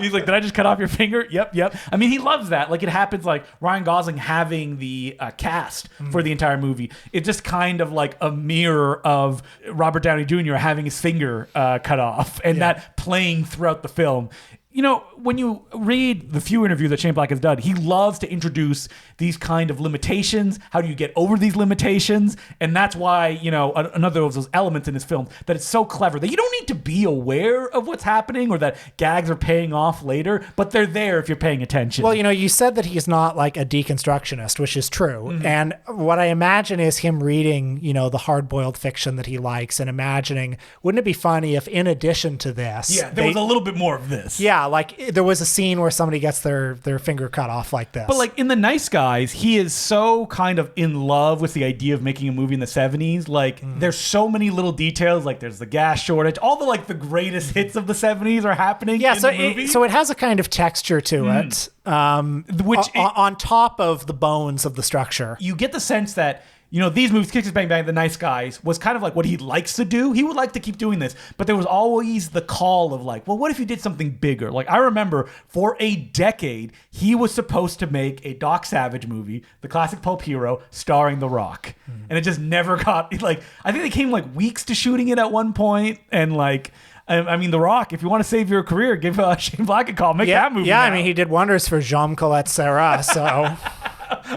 He's like, did I just cut off your finger? Yep. I mean, he loves that. It happens Ryan Gosling having the cast for the entire movie. It's just kind of a mirror of Robert Downey Jr. having his finger cut off and that playing throughout the film. When you read the few interviews that Shane Black has done, he loves to introduce these kind of limitations. How do you get over these limitations? And that's why, another of those elements in his film that it's so clever that you don't need to be aware of what's happening or that gags are paying off later, but they're there if you're paying attention. Well, you said that he's not a deconstructionist, which is true. Mm-hmm. And what I imagine is him reading, the hard-boiled fiction that he likes and imagining, wouldn't it be funny if in addition to this, there was a little bit more of this. Yeah, there was a scene where somebody gets their finger cut off like this. But in The Nice Guys, he is so kind of in love with the idea of making a movie in the 70s. There's so many little details. There's the gas shortage. All the greatest hits of the 70s are happening in the movie. So it has a kind of texture to it, on top of the bones of the structure. You get the sense that these movies, Kiss Kiss Bang Bang, The Nice Guys, was kind of what he likes to do. He would like to keep doing this, but there was always the call of well, what if you did something bigger? I remember for a decade, he was supposed to make a Doc Savage movie, the classic pulp hero, starring The Rock. And it just never got, I think they came weeks to shooting it at one point, and I mean, The Rock, if you want to save your career, give Shane Black a call. Make that movie. Yeah, now. I mean, he did wonders for Jean Colette Serra, so...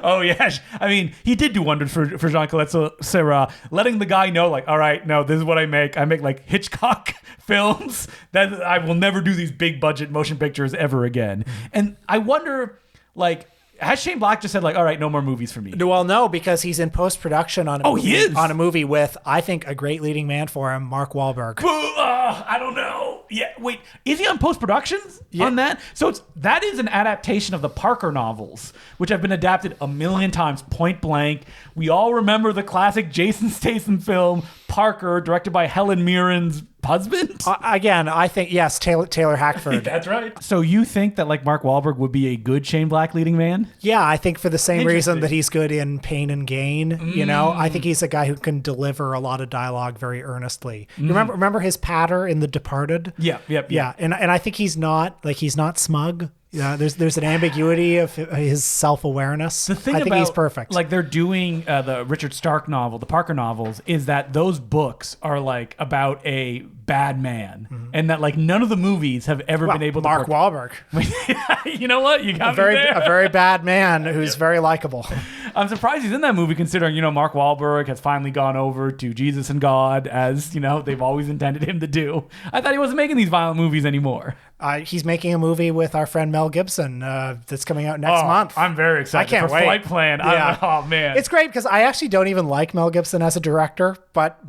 Oh, yeah. I mean, he did do wonders for Jean-Claude Serra, letting the guy know, like, all right, no, this is what I make. I make, like, Hitchcock films that I will never do these big budget motion pictures ever again. And I wonder, like, has Shane Black just said, like, all right, no more movies for me? Well, no, because he's in post-production on he is? on a movie with, I think, a great leading man for him, Mark Wahlberg. I don't know. Yeah, wait, is he on post-production on that? So that is an adaptation of the Parker novels, which have been adapted a million times, point blank. We all remember the classic Jason Statham film, Parker, directed by Helen Mirren's husband? Again, I think, yes, Taylor Hackford. That's right. So you think that, like, Mark Wahlberg would be a good Shane Black leading man? Yeah, I think for the same reason that he's good in Pain and Gain, you know, I think he's a guy who can deliver a lot of dialogue very earnestly. You remember his patter in The Departed? Yeah. And I think he's not smug. Yeah, there's an ambiguity of his self-awareness. The thing I think he's perfect. Like, they're doing the Richard Stark novel, the Parker novels, is that those books are like about a bad man, and that like none of the movies have ever been able to. Mark Wahlberg, you know what? You got a me very bad man who's very likable. I'm surprised he's in that movie, considering Mark Wahlberg has finally gone over to Jesus and God, as they've always intended him to do. I thought he wasn't making these violent movies anymore. He's making a movie with our friend Mel Gibson that's coming out next month. I'm very excited. I can't wait. Flight Plan. Yeah. Oh man, it's great because I actually don't even like Mel Gibson as a director, but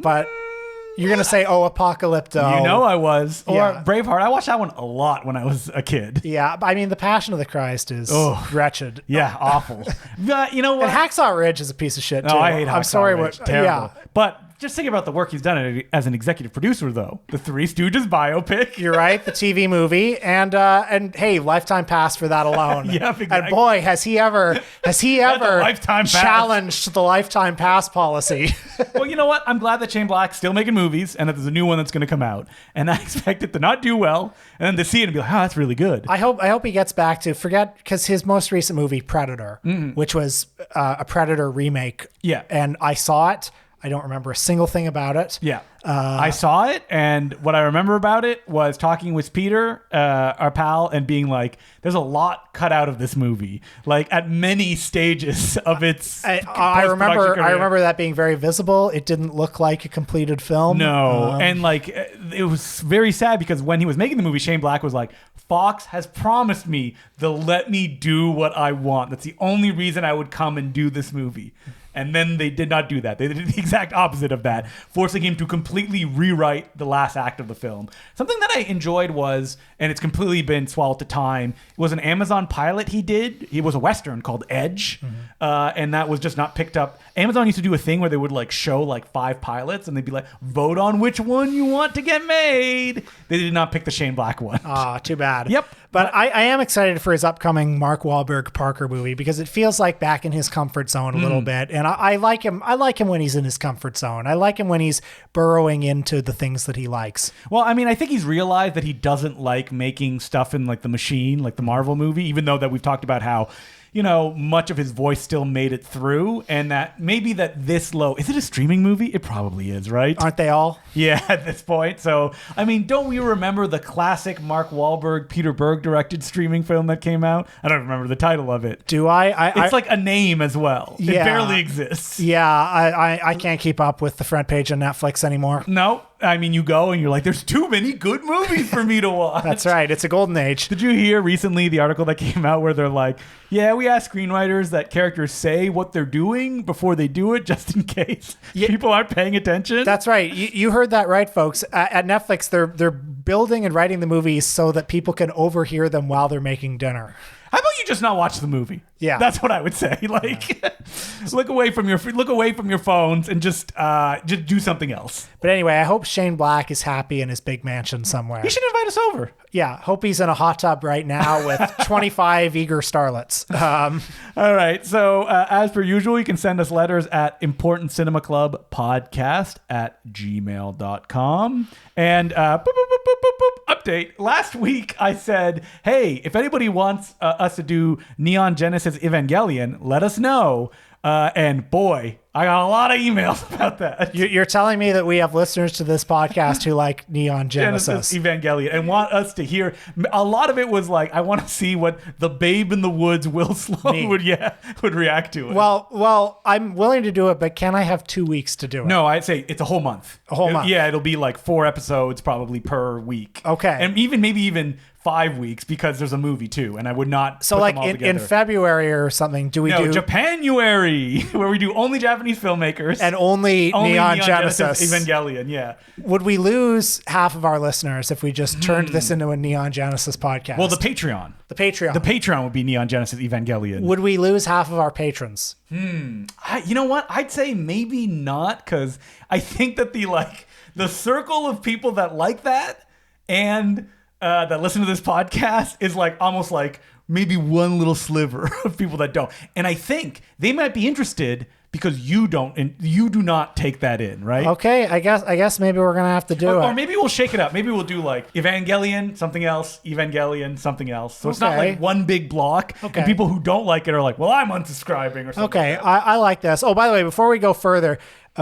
you're gonna say, Apocalypto. I was. Or Yeah. Braveheart. I watched that one a lot when I was a kid. Yeah, I mean, The Passion of the Christ is wretched. Yeah, awful. But you know what? And Hacksaw Ridge is a piece of shit too. No, I hate Hacksaw I'm sorry, Ridge. what? Terrible. Yeah, But just think about the work he's done as an executive producer, though. The Three Stooges biopic. you're right. The TV movie, and hey, lifetime pass for that alone. Yeah, exactly. And boy, has he ever lifetime pass. challenged the lifetime pass policy. Well, you know what? I'm glad that Shane Black's still making movies, and that there's a new one that's going to come out. And I expect it to not do well, and then to see it and be like, oh, that's really good. I hope he gets back to because his most recent movie, Predator, which was a Predator remake. Yeah. And I saw it. I don't remember a single thing about it. Yeah. I saw it, and what I remember about it was talking with Peter, our pal, and being like, there's a lot cut out of this movie, like at many stages of its I remember that being very visible. It didn't look like a completed film. No. And like, it was very sad because when he was making the movie, Shane Black was like, Fox has promised me they'll let me do what I want. That's the only reason I would come and do this movie. And then they did not do that. They did the exact opposite of that, forcing him to completely rewrite the last act of the film. Something that I enjoyed was, and it's completely been swallowed to time, it was an Amazon pilot he did. It was a Western called Edge, and that was just not picked up. Amazon used to do a thing where they would like show like 5 pilots, and they'd be like, vote on which one you want to get made. They did not pick the Shane Black one. Too bad. Yep. But I am excited for his upcoming Mark Wahlberg Parker movie because it feels like back in his comfort zone a little bit. And I like him. I like him when he's in his comfort zone. I like him when he's burrowing into the things that he likes. Well, I mean, I think he's realized that he doesn't like making stuff in like the machine, like the Marvel movie, even though that we've talked about how, much of his voice still made it through, and that maybe that this low, is it a streaming movie? It probably is, right? Aren't they all? Yeah, at this point. So, I mean, don't we remember the classic Mark Wahlberg, Peter Berg directed streaming film that came out? I don't remember the title of it. Do I? It's like a name as well. Yeah. It barely exists. Yeah, I can't keep up with the front page on Netflix anymore. No. I mean, you go and you're like, there's too many good movies for me to watch. That's right. It's a golden age. Did you hear recently the article that came out where they're like, yeah, we ask screenwriters that characters say what they're doing before they do it, just in case people aren't paying attention? That's right. You heard that right, folks. At Netflix, they're building and writing the movies so that people can overhear them while they're making dinner. How about you just not watch the movie? Yeah, that's what I would say. Like, look away from your phones and just do something else. But anyway, I hope Shane Black is happy in his big mansion somewhere. He should invite us over. Yeah, hope he's in a hot tub right now with 25 eager starlets. All right. So as per usual, you can send us letters at importantcinemaclubpodcast@gmail.com. And update. Last week I said, hey, if anybody wants us to do Neon Genesis Evangelion, let us know. And boy, I got a lot of emails about that. You're telling me that we have listeners to this podcast who like Neon Genesis. Evangelion and want us to hear. A lot of it was like, I want to see what the babe in the woods Will Sloan would react to it. Well, I'm willing to do it, but can I have 2 weeks to do it? No, I'd say it's a whole month. A whole month. Yeah, it'll be like 4 episodes probably per week. Okay. And maybe even 5 weeks because there's a movie too, and I would not. So put like them all in together. February or something, do we do Japanuary, where we do only Japanese filmmakers and only Neon Genesis Evangelion? Yeah. Would we lose half of our listeners if we just turned this into a Neon Genesis podcast? Well, the Patreon. The Patreon would be Neon Genesis Evangelion. Would we lose half of our patrons? You know what? I'd say maybe not, because I think that the circle of people that like that and that listen to this podcast is like almost like maybe one little sliver of people that don't. And I think they might be interested because you don't, and you do not take that in, right? Okay, I guess maybe we're gonna have to do it. Or maybe we'll shake it up. Maybe we'll do like Evangelion, something else, Evangelion, something else. So it's not Okay. like one big block. Okay. And people who don't like it are like, well, I'm unsubscribing or something. Okay, like that. I like this. Oh, by the way, before we go further,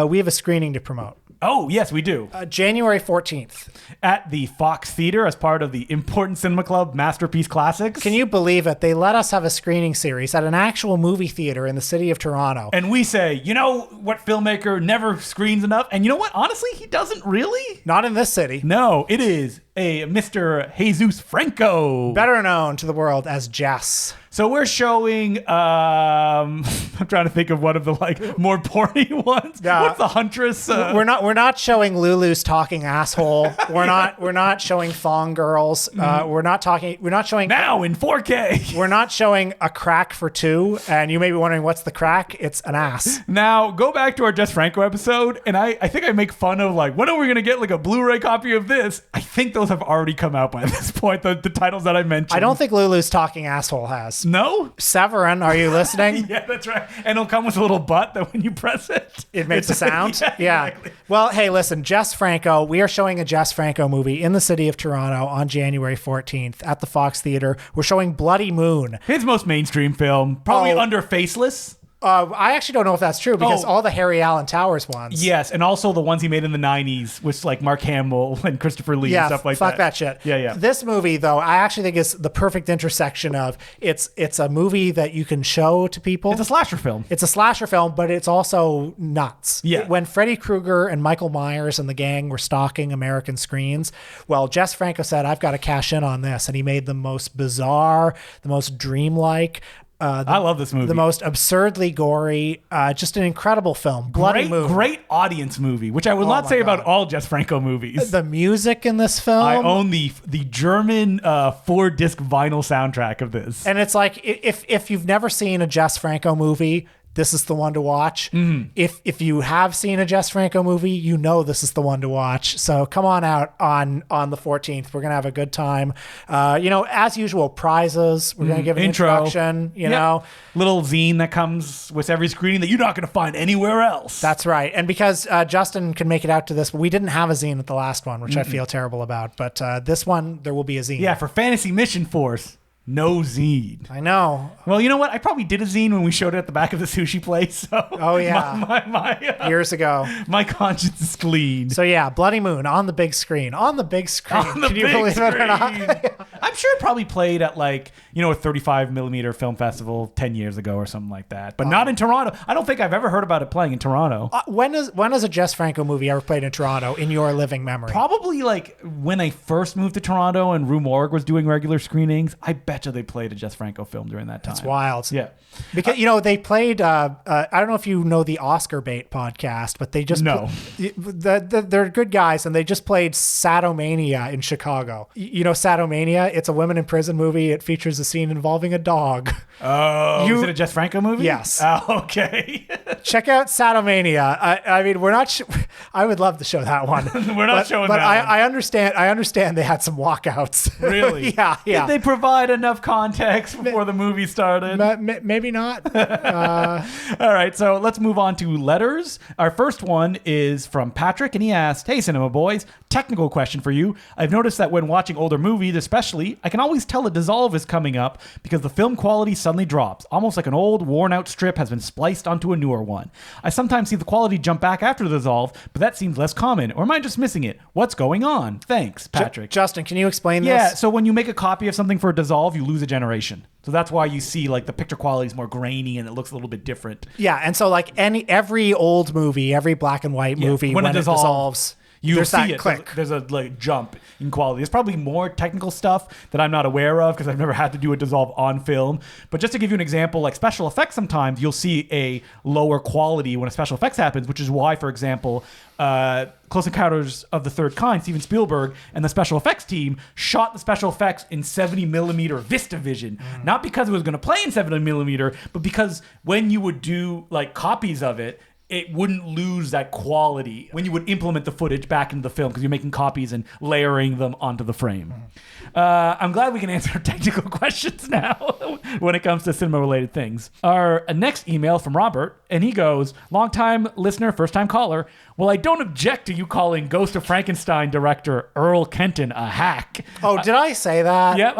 we have a screening to promote. Oh, yes, we do. January 14th. At the Fox Theater as part of the Important Cinema Club Masterpiece Classics. Can you believe it? They let us have a screening series at an actual movie theater in the city of Toronto. And we say, you know what filmmaker never screens enough? And you know what? Honestly, he doesn't really. Not in this city. No, it is a Mr. Jesus Franco. Better known to the world as Jess. So we're showing, I'm trying to think of one of the like more porny ones. What's the Huntress? We're not showing Lulu's talking asshole. We're not showing thong girls. We're not showing now in 4K. We're not showing A Crack for Two. And you may be wondering what's the crack? It's an ass. Now go back to our Jess Franco episode, and I think I make fun of like, when are we gonna get like a Blu-ray copy of this? I think those have already come out by this point. The titles that I mentioned. I don't think Lulu's talking asshole has. No? Severin, are you listening? Yeah, that's right. And it'll come with a little butt that when you press it, it makes a sound. Yeah. Exactly. Well, hey, listen, Jess Franco. We are showing a Jess Franco movie in the city of Toronto on January 14th at the Fox Theater. We're showing Bloody Moon. His most mainstream film, probably Oh. under Faceless. I actually don't know if that's true because all the Harry Allen Towers ones. Yes, and also the ones he made in the 90s, which like Mark Hamill and Christopher Lee and stuff like that. Fuck that shit. Yeah. This movie, though, I actually think is the perfect intersection of it's a movie that you can show to people. It's a slasher film. It's a slasher film, but it's also nuts. Yeah. When Freddy Krueger and Michael Myers and the gang were stalking American screens, well, Jess Franco said, I've got to cash in on this. And he made the most bizarre, the most dreamlike, I love this movie. the most absurdly gory, just an incredible film. Bloody Moon. Great audience movie, which I would not my say God. about all Jess Franco movies. The music in this film. I own the German 4-disc vinyl soundtrack of this. And it's like if you've never seen a Jess Franco movie, this is the one to watch. Mm-hmm. If you have seen a Jess Franco movie, you know this is the one to watch. So come on out on the 14th. We're gonna have a good time. As usual, prizes. We're gonna give an Intro. introduction. You know, little zine that comes with every screening that you're not going to find anywhere else. that's right. And because Justin can make it out to this, but we didn't have a zine at the last one, which I feel terrible about. But this one, there will be a zine. Yeah, for Fantasy Mission Force, no zine. I know. Well, you know what? I probably did a zine when we showed it at the back of the sushi place. So Oh, yeah. Years ago. my conscience is clean. So yeah, Bloody Moon on the big screen. On the big screen. On the Can you big believe it or not? screen. I'm sure it probably played at a 35 millimeter film festival 10 years ago or something like that, but not in Toronto. I don't think I've ever heard about it playing in Toronto. When has a Jess Franco movie ever played in Toronto in your living memory? Probably like when I first moved to Toronto and Rue Morgue was doing regular screenings. I bet you they played a Jess Franco film during that time. It's wild. Yeah. Because they played. I don't know if you know the Oscar Bait podcast, but they just No. they're good guys, and they just played Sadomania in Chicago. You know Sadomania? It's a women in prison movie. It features a scene involving a dog. Oh, is it a Jess Franco movie? Yes. Oh, okay. Check out Sadomania. I mean, we're not. I would love to show that one. We're not showing but that one. I understand. I understand they had some walkouts. Really? Yeah. Did they provide enough context before the movie started? Maybe not. All right, so let's move on to letters. Our first one is from Patrick, and he asked, "Hey, Cinema Boys, technical question for you. I've noticed that when watching older movies, especially Sadly, I can always tell a dissolve is coming up because the film quality suddenly drops, almost like an old, worn-out strip has been spliced onto a newer one. I sometimes see the quality jump back after the dissolve, but that seems less common. Or am I just missing it? What's going on? Thanks, Patrick. Justin, can you explain this? Yeah, so when you make a copy of something for a dissolve, you lose a generation. So that's why you see like the picture quality is more grainy and it looks a little bit different. Yeah, and so like every old movie, every black and white movie, when it dissolves, there's see that it. click. There's a like jump in quality. There's probably more technical stuff that I'm not aware of because I've never had to do a dissolve on film. But just to give you an example, like special effects, sometimes you'll see a lower quality when a special effects happens, which is why, for example, Close Encounters of the Third Kind, Steven Spielberg and the special effects team shot the special effects in 70mm VistaVision. Not because it was going to play in 70mm, but because when you would do like copies of it, it wouldn't lose that quality when you would implement the footage back into the film because you're making copies and layering them onto the frame. I'm glad we can answer technical questions now when it comes to cinema-related things. Our next email from Robert, and he goes, long-time listener, first-time caller, well, I don't object to you calling Ghost of Frankenstein director Earl Kenton a hack. Oh, did I say that? Yeah,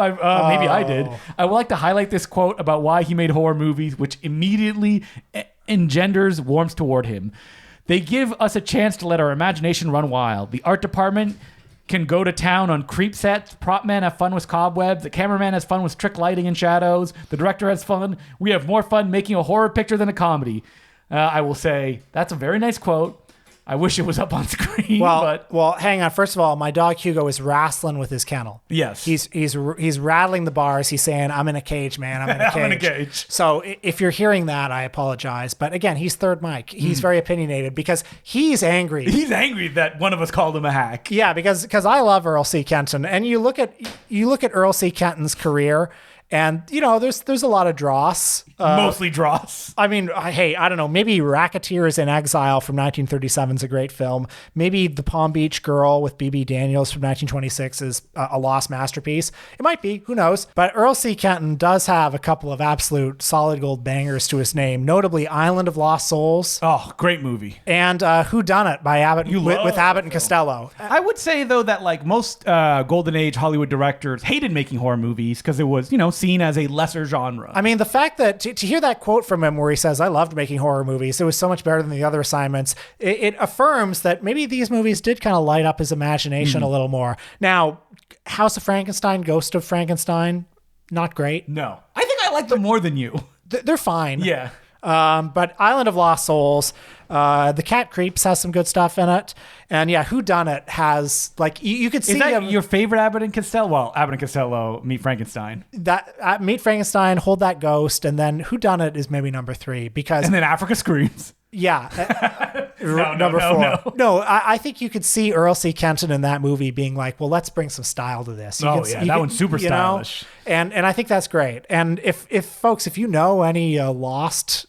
maybe I did. I would like to highlight this quote about why he made horror movies, which immediately engenders warmth toward him. They give us a chance to let our imagination run wild. The art department can go to town on creep sets. Prop men have fun with cobwebs. The cameraman has fun with trick lighting and shadows. The director has fun. We have more fun making a horror picture than a comedy. I will say that's a very nice quote. I wish it was up on screen. Well, hang on. First of all, my dog Hugo is wrestling with his kennel. Yes, he's rattling the bars. He's saying, "I'm in a cage, man. I'm in a cage." I'm in a cage. So if you're hearing that, I apologize. But again, he's third mic. He's very opinionated because he's angry. He's angry that one of us called him a hack. Yeah, because I love Earl C. Kenton, and you look at Earl C. Kenton's career. And, you know, there's a lot of dross. Mostly dross. I mean, hey, I don't know. Maybe Racketeers in Exile from 1937 is a great film. Maybe The Palm Beach Girl with B.B. Daniels from 1926 is a lost masterpiece. It might be. Who knows? But Earl C. Kenton does have a couple of absolute solid gold bangers to his name, notably Island of Lost Souls. Oh, great movie. And Who Done It by Abbott with Abbott and Costello. I would say, though, that like most Golden Age Hollywood directors hated making horror movies because it was, you know, seen as a lesser genre. I mean, the fact that to hear that quote from him where he says, I loved making horror movies, it was so much better than the other assignments, it affirms that maybe these movies did kind of light up his imagination a little more. Now, House of Frankenstein, Ghost of Frankenstein, not great. No. I think I like them more than you. They're fine. Yeah. But Island of Lost Souls, The Cat Creeps has some good stuff in it. And yeah, Who Done It has, like, you could see Is that him, your favorite Abbott and Costello? Well, Abbott and Costello, Meet Frankenstein. that Meet Frankenstein, Hold That Ghost, and then Who Done It is maybe number 3 because And then Africa Screams. yeah, No, number 4. no. No, I think you could see Earl C. Kenton in that movie being like, well, let's bring some style to this. That one's super stylish. And I think that's great. And if folks, if you know any lost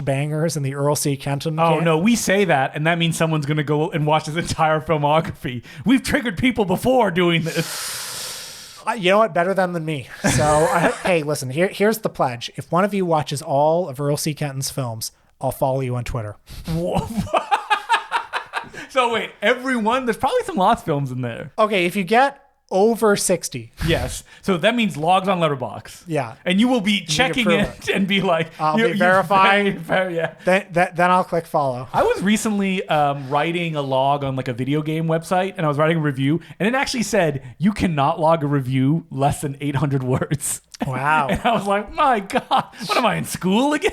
bangers in the Earl C. Kenton, Oh, no, we say that, and that means someone's going to go and watch his entire filmography. We've triggered people before doing this. You know what? Better them than me. So, hey, listen, here's the pledge. If one of you watches all of Earl C. Kenton's films, I'll follow you on Twitter. So wait, everyone? There's probably some Lost films in there. Okay, if you get over 60. Yes. So that means logs on Letterboxd. Yeah. And you will be checking approve it and be like, I'll be verifying. Yeah. Then I'll click follow. I was recently writing a log on like a video game website, and I was writing a review, and it actually said you cannot log a review less than 800 words. Wow. And I was like, my God, what am I in school again?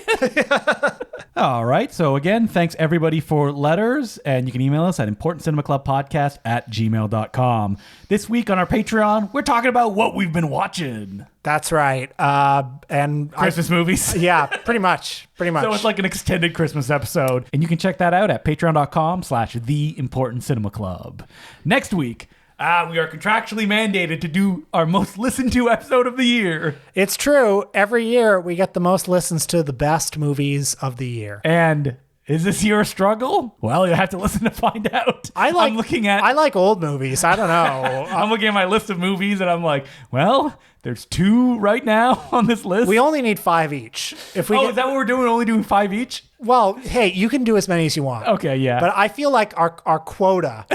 All right. So again, thanks everybody for letters, and you can email us at importantcinemaclubpodcast@gmail.com. This week on our Patreon, we're talking about what we've been watching. That's right. And Christmas movies. Yeah, pretty much. So it's like an extended Christmas episode. And you can check that out at patreon.com/theimportantcinemaclub. Next week, we are contractually mandated to do our most listened to episode of the year. It's true. Every year we get the most listens to the best movies of the year. And is this year a struggle? Well, you have to listen to find out. I like old movies. I don't know. I'm looking at my list of movies and I'm like, well, There's 2 right now on this list. We only need 5 each. If we is that what we're doing? We're only doing 5 each? well, hey, you can do as many as you want. Okay, yeah. But I feel like our quota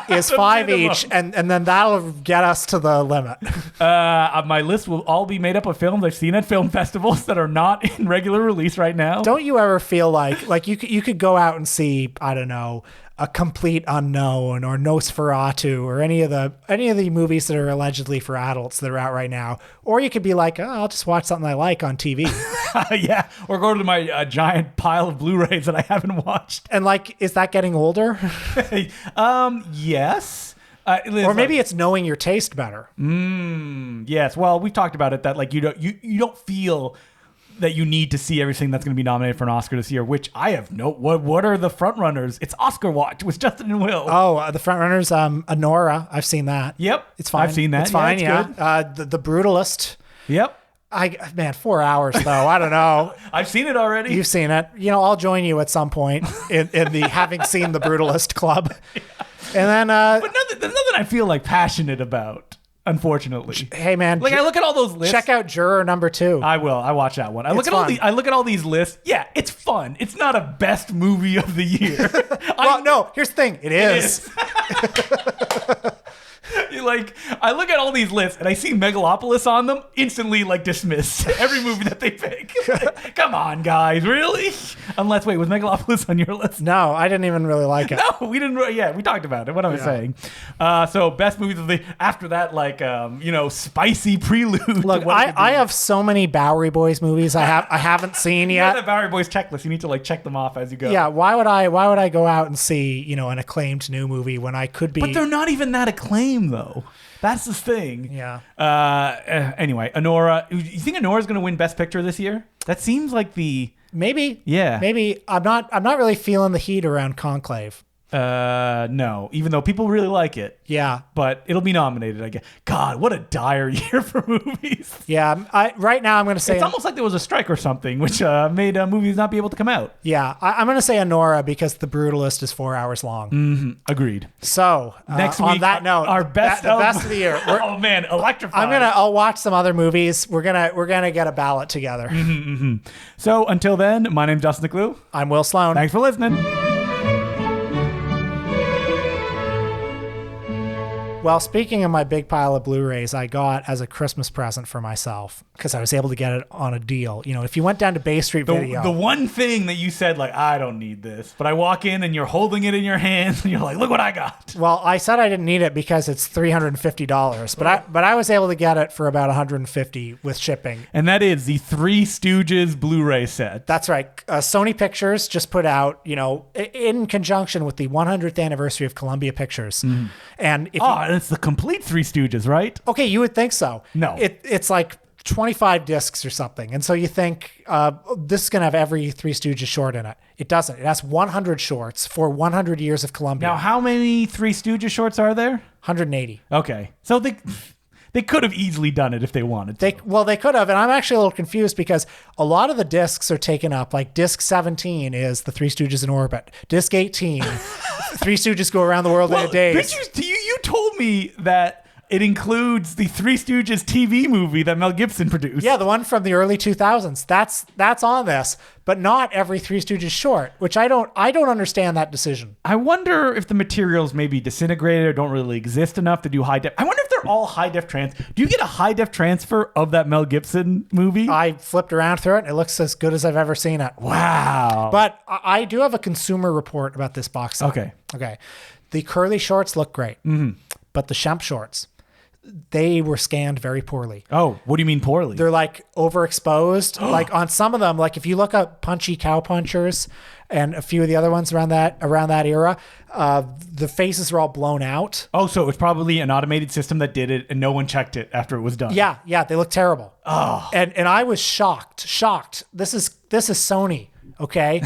is 5 minimum. each, and then that'll get us to the limit. My list will all be made up of films I've seen at film festivals that are not in regular release right now. Don't you ever feel like you could go out and see, I don't know, A Complete Unknown or Nosferatu or any of the movies that are allegedly for adults that are out right now, or you could be like, oh, I'll just watch something I like on TV. Yeah, or go to my giant pile of Blu-rays that I haven't watched. And like, is that getting older? Yes. Or maybe it's knowing your taste better. Yes. Well, we've talked about it that like you don't feel that you need to see everything that's going to be nominated for an Oscar this year, which I have no. What are the front runners? It's Oscar Watch with Justin and Will. Oh, the front runners, Anora. I've seen that. Yep, It's fine. I've seen that. It's fine. Yeah, Yeah. it's The Brutalist. Yep, Man, 4 hours though. I don't know. I've seen it already. You've seen it. I'll join you at some point in the having seen the Brutalist Club. And then, But there's nothing I feel like passionate about, unfortunately. hey man, Like I look at all those lists. check out Juror number 2. I will. I watch that one. I look at all these lists. Yeah, it's fun. It's not a best movie of the year. Well, no. Here's the thing. It is. Like I look at all these lists and I see Megalopolis on them, instantly like dismiss every movie that they pick. Like, come on, guys, really? Unless wait, was Megalopolis on your list? No, I didn't even really like it. No, we didn't. Yeah, we talked about it. What am I saying? So best movies of the after that, like spicy prelude. Look, I have so many Bowery Boys movies I haven't seen You have yet. the Bowery Boys checklist. You need to like check them off as you go. Yeah, why would I go out and see, an acclaimed new movie when I could be But they're not even that acclaimed, though. That's the thing. Yeah. Anyway, Anora. You think Anora's going to win Best Picture this year? That seems like the... Maybe. Yeah. Maybe I'm not really feeling the heat around Conclave. No. Even though people really like it. Yeah. But it'll be nominated, I guess. God, what a dire year for movies. Yeah. Right now I'm going to say It's almost like there was a strike or something, which made movies not be able to come out. yeah. I'm going to say Anora because The Brutalist is 4 hours long. Agreed. So Next on week, that note, our best the best of the year. Oh man, electrifying. I'll watch some other movies. We're gonna get a ballot together. So until then, my name's Justin DeClue. I'm Will Sloan. Thanks for listening. Well, speaking of my big pile of Blu-rays, I got as a Christmas present for myself because I was able to get it on a deal. If you went down to Bay Street Video, The one thing that you said, like, I don't need this, but I walk in and you're holding it in your hands and you're like, look what I got. well, I said I didn't need it because it's $350, but I was able to get it for about $150 with shipping. And that is the Three Stooges Blu-ray set. That's right. Sony Pictures just put out, in conjunction with the 100th anniversary of Columbia Pictures, and if And it's the complete Three Stooges, right? okay, you would think so. No. It's like 25 discs or something. And so you think this is going to have every Three Stooges short in it. It doesn't. It has 100 shorts for 100 years of Columbia. Now, how many Three Stooges shorts are there? 180. Okay. So they could have easily done it if they wanted to. They could have. And I'm actually a little confused because a lot of the discs are taken up. Like disc 17 is the Three Stooges in orbit. Disc 18, Three Stooges go around the world in a days. You told me that it includes the Three Stooges TV movie that Mel Gibson produced. Yeah, the one from the early 2000s. That's on this, but not every Three Stooges short, which I don't understand that decision. I wonder if the materials maybe disintegrated or don't really exist enough to do high def. I wonder if they're all high def trans. Do you get a high def transfer of that Mel Gibson movie? I flipped around through it and it looks as good as I've ever seen it. Wow. But I do have a consumer report about this box set. Okay. The curly shorts look great, but the Shemp shorts, they were scanned very poorly. Oh, what do you mean poorly? They're like overexposed. Like on some of them, like if you look up Punchy Cow Punchers and a few of the other ones around that era, the faces are all blown out. Oh, so it was probably an automated system that did it and no one checked it after it was done. Yeah, they look terrible. Oh. And I was shocked. This is Sony. Okay.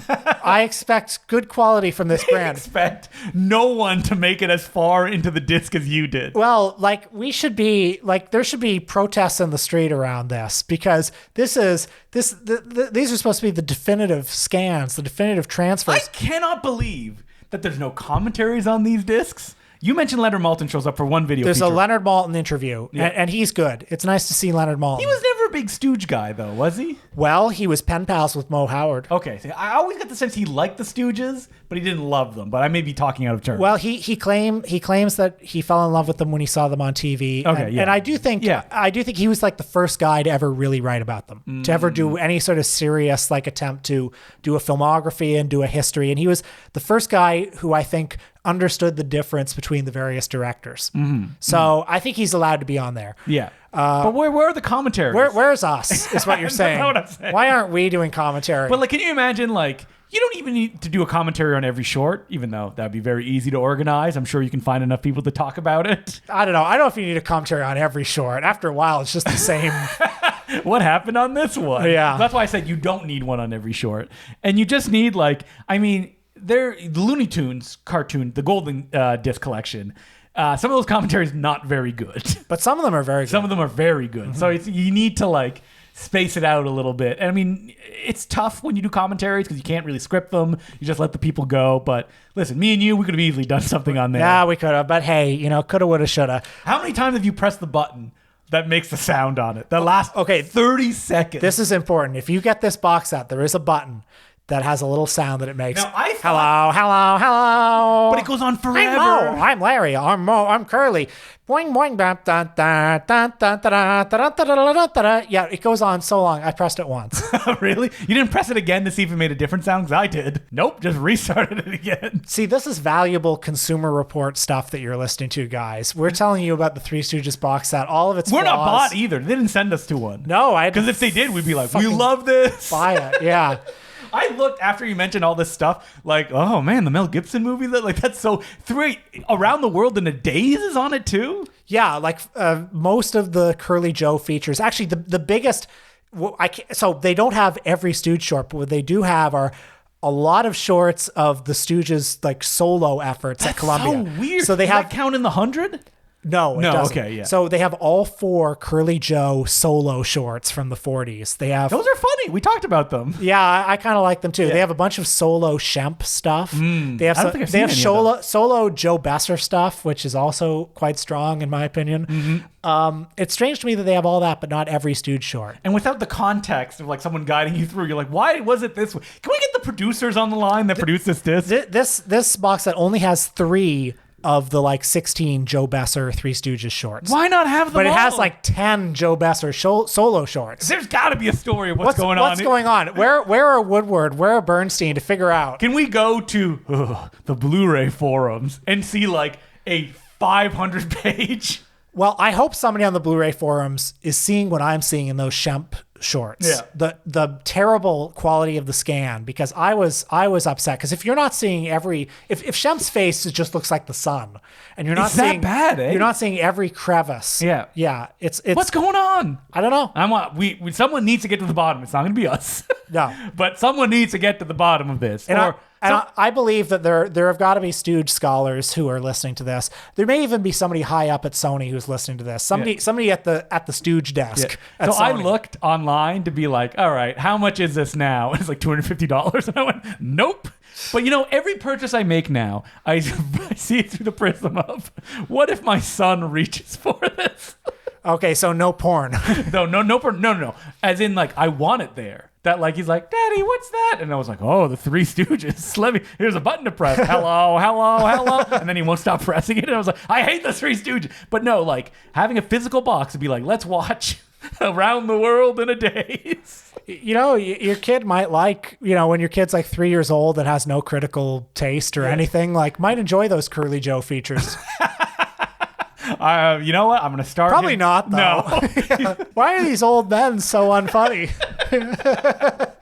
I expect good quality from this brand. Expect no one to make it as far into the disc as you did. Well, like there should be protests in the street around this because these are supposed to be the definitive scans, the definitive transfers. I cannot believe that there's no commentaries on these discs. You mentioned Leonard Maltin shows up for one video There's feature. a Leonard Maltin interview, Yeah. and he's good. It's nice to see Leonard Maltin. He was never a big Stooge guy, though, was he? Well, he was pen pals with Mo Howard. Okay, so I always got the sense he liked the Stooges, but he didn't love them. But I may be talking out of turn. Well, he claims that he fell in love with them when he saw them on TV. Okay, and, yeah. and I do think he was like the first guy to ever really write about them, to ever do any sort of serious like attempt to do a filmography and do a history. And he was the first guy who I think understood the difference between the various directors. So I think he's allowed to be on there. yeah. But where are the commentaries? Where's us? Is what you're saying. That's what I'm saying. Why aren't we doing commentary? But like, can you imagine like? You don't even need to do a commentary on every short, even though that'd be very easy to organize. I'm sure you can find enough people to talk about it. I don't know. I don't know if you need a commentary on every short. After a while, it's just the same. What happened on this one? Yeah. That's why I said you don't need one on every short. And you just need like, I mean, the Looney Tunes cartoon, the Golden Disc collection, some of those commentaries not very good. But some of them are very good. Some of them are very good. So you need to like space it out a little bit. And I mean, it's tough when you do commentaries because you can't really script them. You just let the people go. But listen, me and you, we could have easily done something on there. Yeah, we could have. But hey, coulda, woulda, shoulda. How many times have you pressed the button that makes the sound on it? The last 30 seconds. This is important. If you get this box set, there is a button that has a little sound that it makes. Now, I thought- hello. But it goes on forever. I'm Mo. I'm Larry. I'm Mo. I'm Curly. Boing, boing, bam, da, da, da, da, da, da, da, da, da, da, da. Yeah, it goes on so long. I pressed it once. Really? You didn't press it again to see if it made a different sound? Because I did. Nope, just restarted it again. See, this is valuable Consumer Report stuff that you're listening to, guys. We're telling you about the Three Stooges box set, all of its We're not flaws. bought either. They didn't send us to one. No, I had to Because if they did, we'd be like, we fucking love this. buy it. Yeah. I looked after you mentioned all this stuff, like, oh man, the Mel Gibson movie, that's so Around the World in a Daze is on it too. Yeah, like most of the Curly Joe features. Actually, the biggest. So they don't have every Stooge short, but what they do have are a lot of shorts of the Stooges like solo efforts at Columbia. So weird. So they Does have that count in the 100? no, it No, doesn't. okay, yeah. So they have all 4 Curly Joe solo shorts from the 40s. They have. Those are funny. We talked about them. Yeah, I kind of like them too. They have a bunch of solo Shemp stuff. They have I don't think I've they have seen any of solo Joe Besser stuff, which is also quite strong in my opinion. It's strange to me that they have all that, but not every Stooge short. And without the context of like someone guiding you through, you're like, why was it this way? Can we get the producers on the line that produced this disc? This box set only has 3 of the like 16 Joe Besser Three Stooges shorts. Why not have them But it has all? like 10 Joe Besser solo shorts. There's got to be a story of what's going on. What's going on? Where are Woodward? Where are Bernstein to figure out? Can we go to the Blu-ray forums and see like a 500-page? Well, I hope somebody on the Blu-ray forums is seeing what I'm seeing in those Shemp shorts. Yeah. The terrible quality of the scan, because I was upset because if you're not seeing if Shemp's face just looks like the sun and you're not It's that seeing bad, eh? You're not seeing every crevice. Yeah. Yeah. It's What's going on? I don't know. Someone needs to get to the bottom. It's not going to be us. No. But someone needs to get to the bottom of this. And I believe that there have got to be Stooge scholars who are listening to this. There may even be somebody high up at Sony who's listening to this. Somebody at the Stooge desk. At So I Sony. looked online to be like, all right, how much is this now? It's like $250. And I went, nope. But every purchase I make now, I see it through the prism of, what if my son reaches for this? Okay, so no porn. No. As in, like, I want it there. That, like, he's like, Daddy, what's that? And I was like, oh, the Three Stooges. Here's a button to press. Hello. And then he won't stop pressing it. And I was like, I hate the Three Stooges. But no, like, having a physical box would be like, let's watch Around the World in a Daze. Your kid might like, when your kid's like 3 years old and has no critical taste or anything, like, might enjoy those Curly Joe features. You know what? I'm going to start. Probably not, though. No. Why are these old men so unfunny?